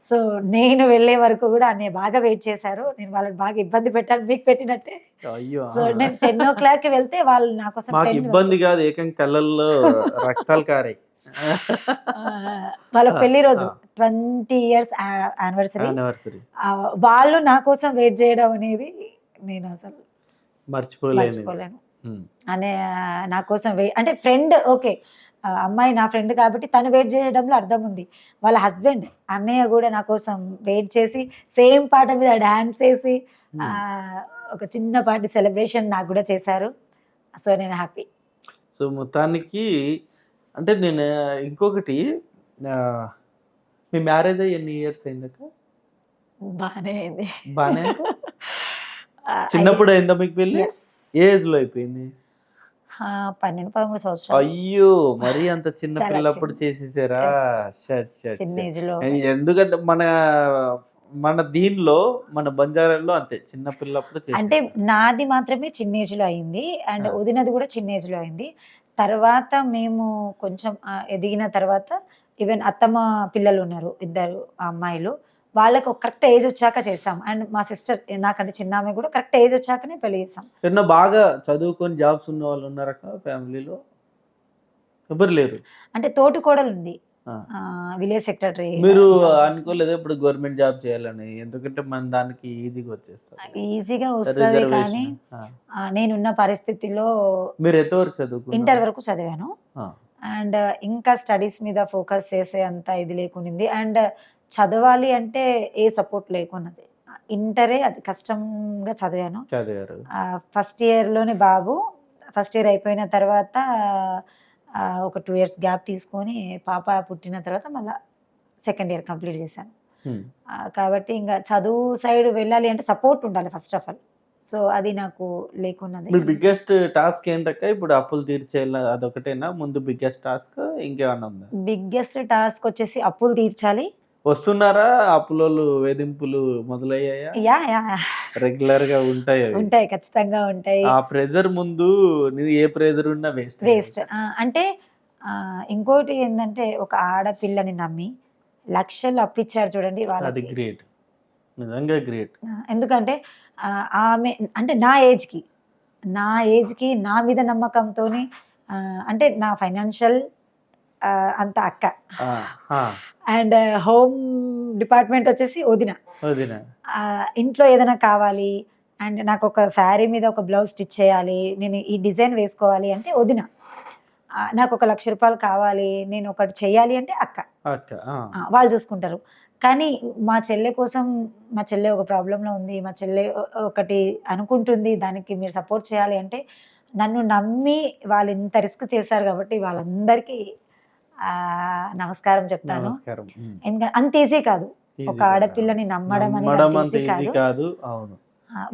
సో నేను వెళ్ళే వరకు కూడా అన్నయ్య బాగా వెయిట్ చేశారు. నేను వాళ్ళని బాగా ఇబ్బంది పెట్టాను మీకు పెట్టినట్టే. అయ్యో సో నేను 10:00కి వెళ్తే వాళ్ళు నా కోసం మాకు 10 ఇబ్బంది కాదు, ఏకంగా కళ్ళల్లో రక్తాలు కారాయి. వాళ్ళ పెళ్లి రోజు 20 ఇయర్స్ యానివర్సరీ. యానివర్సరీ వాళ్ళు నా కోసం వెయిట్ చేయడం అనేది నేను అసలు మర్చిపోలేను. అనే నా కోసం వెయిట్ అంటే ఫ్రెండ్ ఓకే, అమ్మాయి నా ఫ్రెండ్ కాబట్టి తను వెయిట్ చేయడంలో అర్థం ఉంది. వాళ్ళ హస్బెండ్ అన్నయ్య కూడా నా కోసం వెయిట్ చేసి సేమ్ పాట మీద డాన్స్ చేసి ఒక చిన్నపాటి సెలబ్రేషన్ నాకు కూడా చేశారు. సో నేను హ్యాపీ. సో మొత్తానికి అంటే నేను ఇంకొకటి, మీ మ్యారేజ్ అయ్యి ఎన్ని ఇయర్స్ అయిందక్క? బాగానే అయింది. బానే చిన్నప్పుడు అయిందా మీకు పెళ్ళి? ఏ ఏజ్ లో అయిపోయింది? 12-13 సంవత్సరాలు. అయ్యో మరీ అంత చిన్న చాలా పిల్లప్పుడు చిన్న. చేసేసారా? చిన్న ఏజ్ లో. ఎందుకంటే మన దీనిలో మన బంజారాల్లో అంతే చిన్న పిల్లప్పుడు అంటే నాది మాత్రమే చిన్న ఏజ్ లో అయింది అండ్ ఆ. వదినది కూడా చిన్న ఏజ్ లో అయింది. తర్వాత మేము కొంచెం ఎదిగిన తర్వాత ఈవెన్ అత్తమ్మ పిల్లలు ఉన్నారు, 2 అమ్మాయిలు. వాళ్ళకి ఒక కరెక్ట్ ఏజ్ వచ్చాక చేసాం. అండ్ మా సిస్టర్ నాకంటే చిన్న ఆమె కూడా కరెక్ట్ ఏజ్ వచ్చాకనే పెళ్లి చేసాం. ఏమన్నా బాగా చదువుకొని జాబ్స్ ఉన్న వాళ్ళు ఉన్నారక్క ఫ్యామిలీలో? ఎవరు లేరు. అంటే తోటి కోడలు ఉంది, ఆ. Village secretary. మీరు అనుకోలేదు ఇప్పుడు గవర్నమెంట్ జాబ్ చేయాలని? ఎందుకంటే మన దానికి ఈజీగా వచ్చేస్తారు. ఈజీగా వస్తుంది కానీ రిజర్వేషన్. నేనున్న పరిస్థితిలో మీరు ఎంతవరకు చదువుకున్నారు? ఇంటర్ వరకు చదివాను. ఆ. అండ్ ఇంకా స్టడీస్ మీద ఫోకస్ చేసే అంత ఇది లేకునింది. అండ్ చదవాలి అంటే ఏ సపోర్ట్ లేకున్నది. ఇంటరే అది కష్టంగా చదివాను. చదివారు. ఫస్ట్ ఇయర్లోనే బాబు, ఫస్ట్ ఇయర్ అయిపోయిన తర్వాత ఒక 2 years గ్యాప్ తీసుకొని పాప పుట్టిన తర్వాత మళ్ళీ సెకండ్ ఇయర్ కంప్లీట్ చేశాను. కాబట్టి ఇంకా చదువు సైడ్ వెళ్ళాలి అంటే సపోర్ట్ ఉండాలి ఫస్ట్ ఆఫ్ ఆల్. సో అది నాకు లేకున్నది. మీ బిగ్గెస్ట్ టాస్క్ ఏంటక్క? ఇప్పుడు అప్పులు తీర్చేయాలి అదొకటేనా ముందు బిగ్గెస్ట్ టాస్క్? ఇంకేమన్నా ఉందా? బిగ్గెస్ట్ టాస్క్ వచ్చేసి అప్పులు తీర్చాలి. వస్తున్నారా అప్పులోళ్ళు వేధింపులు మొదలయ్యాయా? యా యా రెగ్యులర్ గా ఉంటాయి అవి. ఉంటాయి, ఖచ్చితంగా ఉంటాయి. ఆ ప్రెజర్ ముందు నీది ఏ ప్రెజర్ ఉన్నా వేస్ట్. వేస్ట్. అంటే ఇంకోటి ఏంటంటే ఒక ఆడపిల్లని నమ్మి లక్షలు అప్పిచ్చారు చూడండి అది వాళ్ళకి. గ్రేట్, నిజంగా గ్రేట్. ఎందుకంటే ఆమె అంటే నా ఏజ్కి నా మీద నమ్మకంతో అంటే నా ఫైనాన్షియల్ అంత అక్క అండ్ హోమ్ డిపార్ట్మెంట్ వచ్చేసి వదిన. ఇంట్లో ఏదైనా కావాలి అండ్ నాకు ఒక శారీ మీద ఒక బ్లౌజ్ స్టిచ్ చేయాలి, నేను ఈ డిజైన్ వేసుకోవాలి అంటే వదిన. నాకు 1 లక్ష రూపాయలు కావాలి, నేను ఒకటి చేయాలి అంటే అక్క. వాళ్ళు చూసుకుంటారు. కానీ మా చెల్లె కోసం, మా చెల్లె ఒక ప్రాబ్లంలో ఉంది, మా చెల్లె ఒకటి అనుకుంటుంది, దానికి మీరు సపోర్ట్ చేయాలి అంటే నన్ను నమ్మి వాళ్ళు ఇంత రిస్క్ చేశారు కాబట్టి వాళ్ళందరికీ నమస్కారం చెప్తాను. ఎందుకంటే అంత ఈజీ కాదు ఒక ఆడపిల్లని నమ్మడం అనేది కాదు.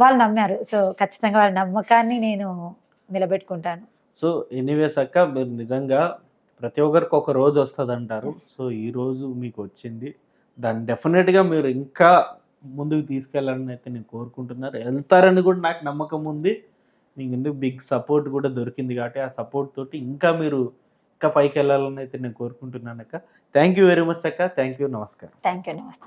వాళ్ళు నమ్మారు. సో ఖచ్చితంగా వాళ్ళ నమ్మకాన్ని నేను నిలబెట్టుకుంటాను. సో ఎనీవేస్ అక్క, మీరు నిజంగా ప్రతి ఒక్కరికి ఒక రోజు వస్తుంది అంటారు. సో ఈ రోజు మీకు వచ్చింది, దాన్ని డెఫినెట్గా మీరు ఇంకా ముందుకు తీసుకెళ్ళాలని అయితే నేను కోరుకుంటున్నారు. వెళ్తారని కూడా నాకు నమ్మకం ఉంది. మీకు ఎందుకు బిగ్ సపోర్ట్ కూడా దొరికింది కాబట్టి ఆ సపోర్ట్ తోటి ఇంకా మీరు ఇంకా పైకి వెళ్ళాలని అయితే నేను కోరుకుంటున్నాను అక్క. థ్యాంక్ యూ వెరీ మచ్ అక్క. థ్యాంక్ యూ, నమస్కారం. థ్యాంక్ యూ, నమస్తే.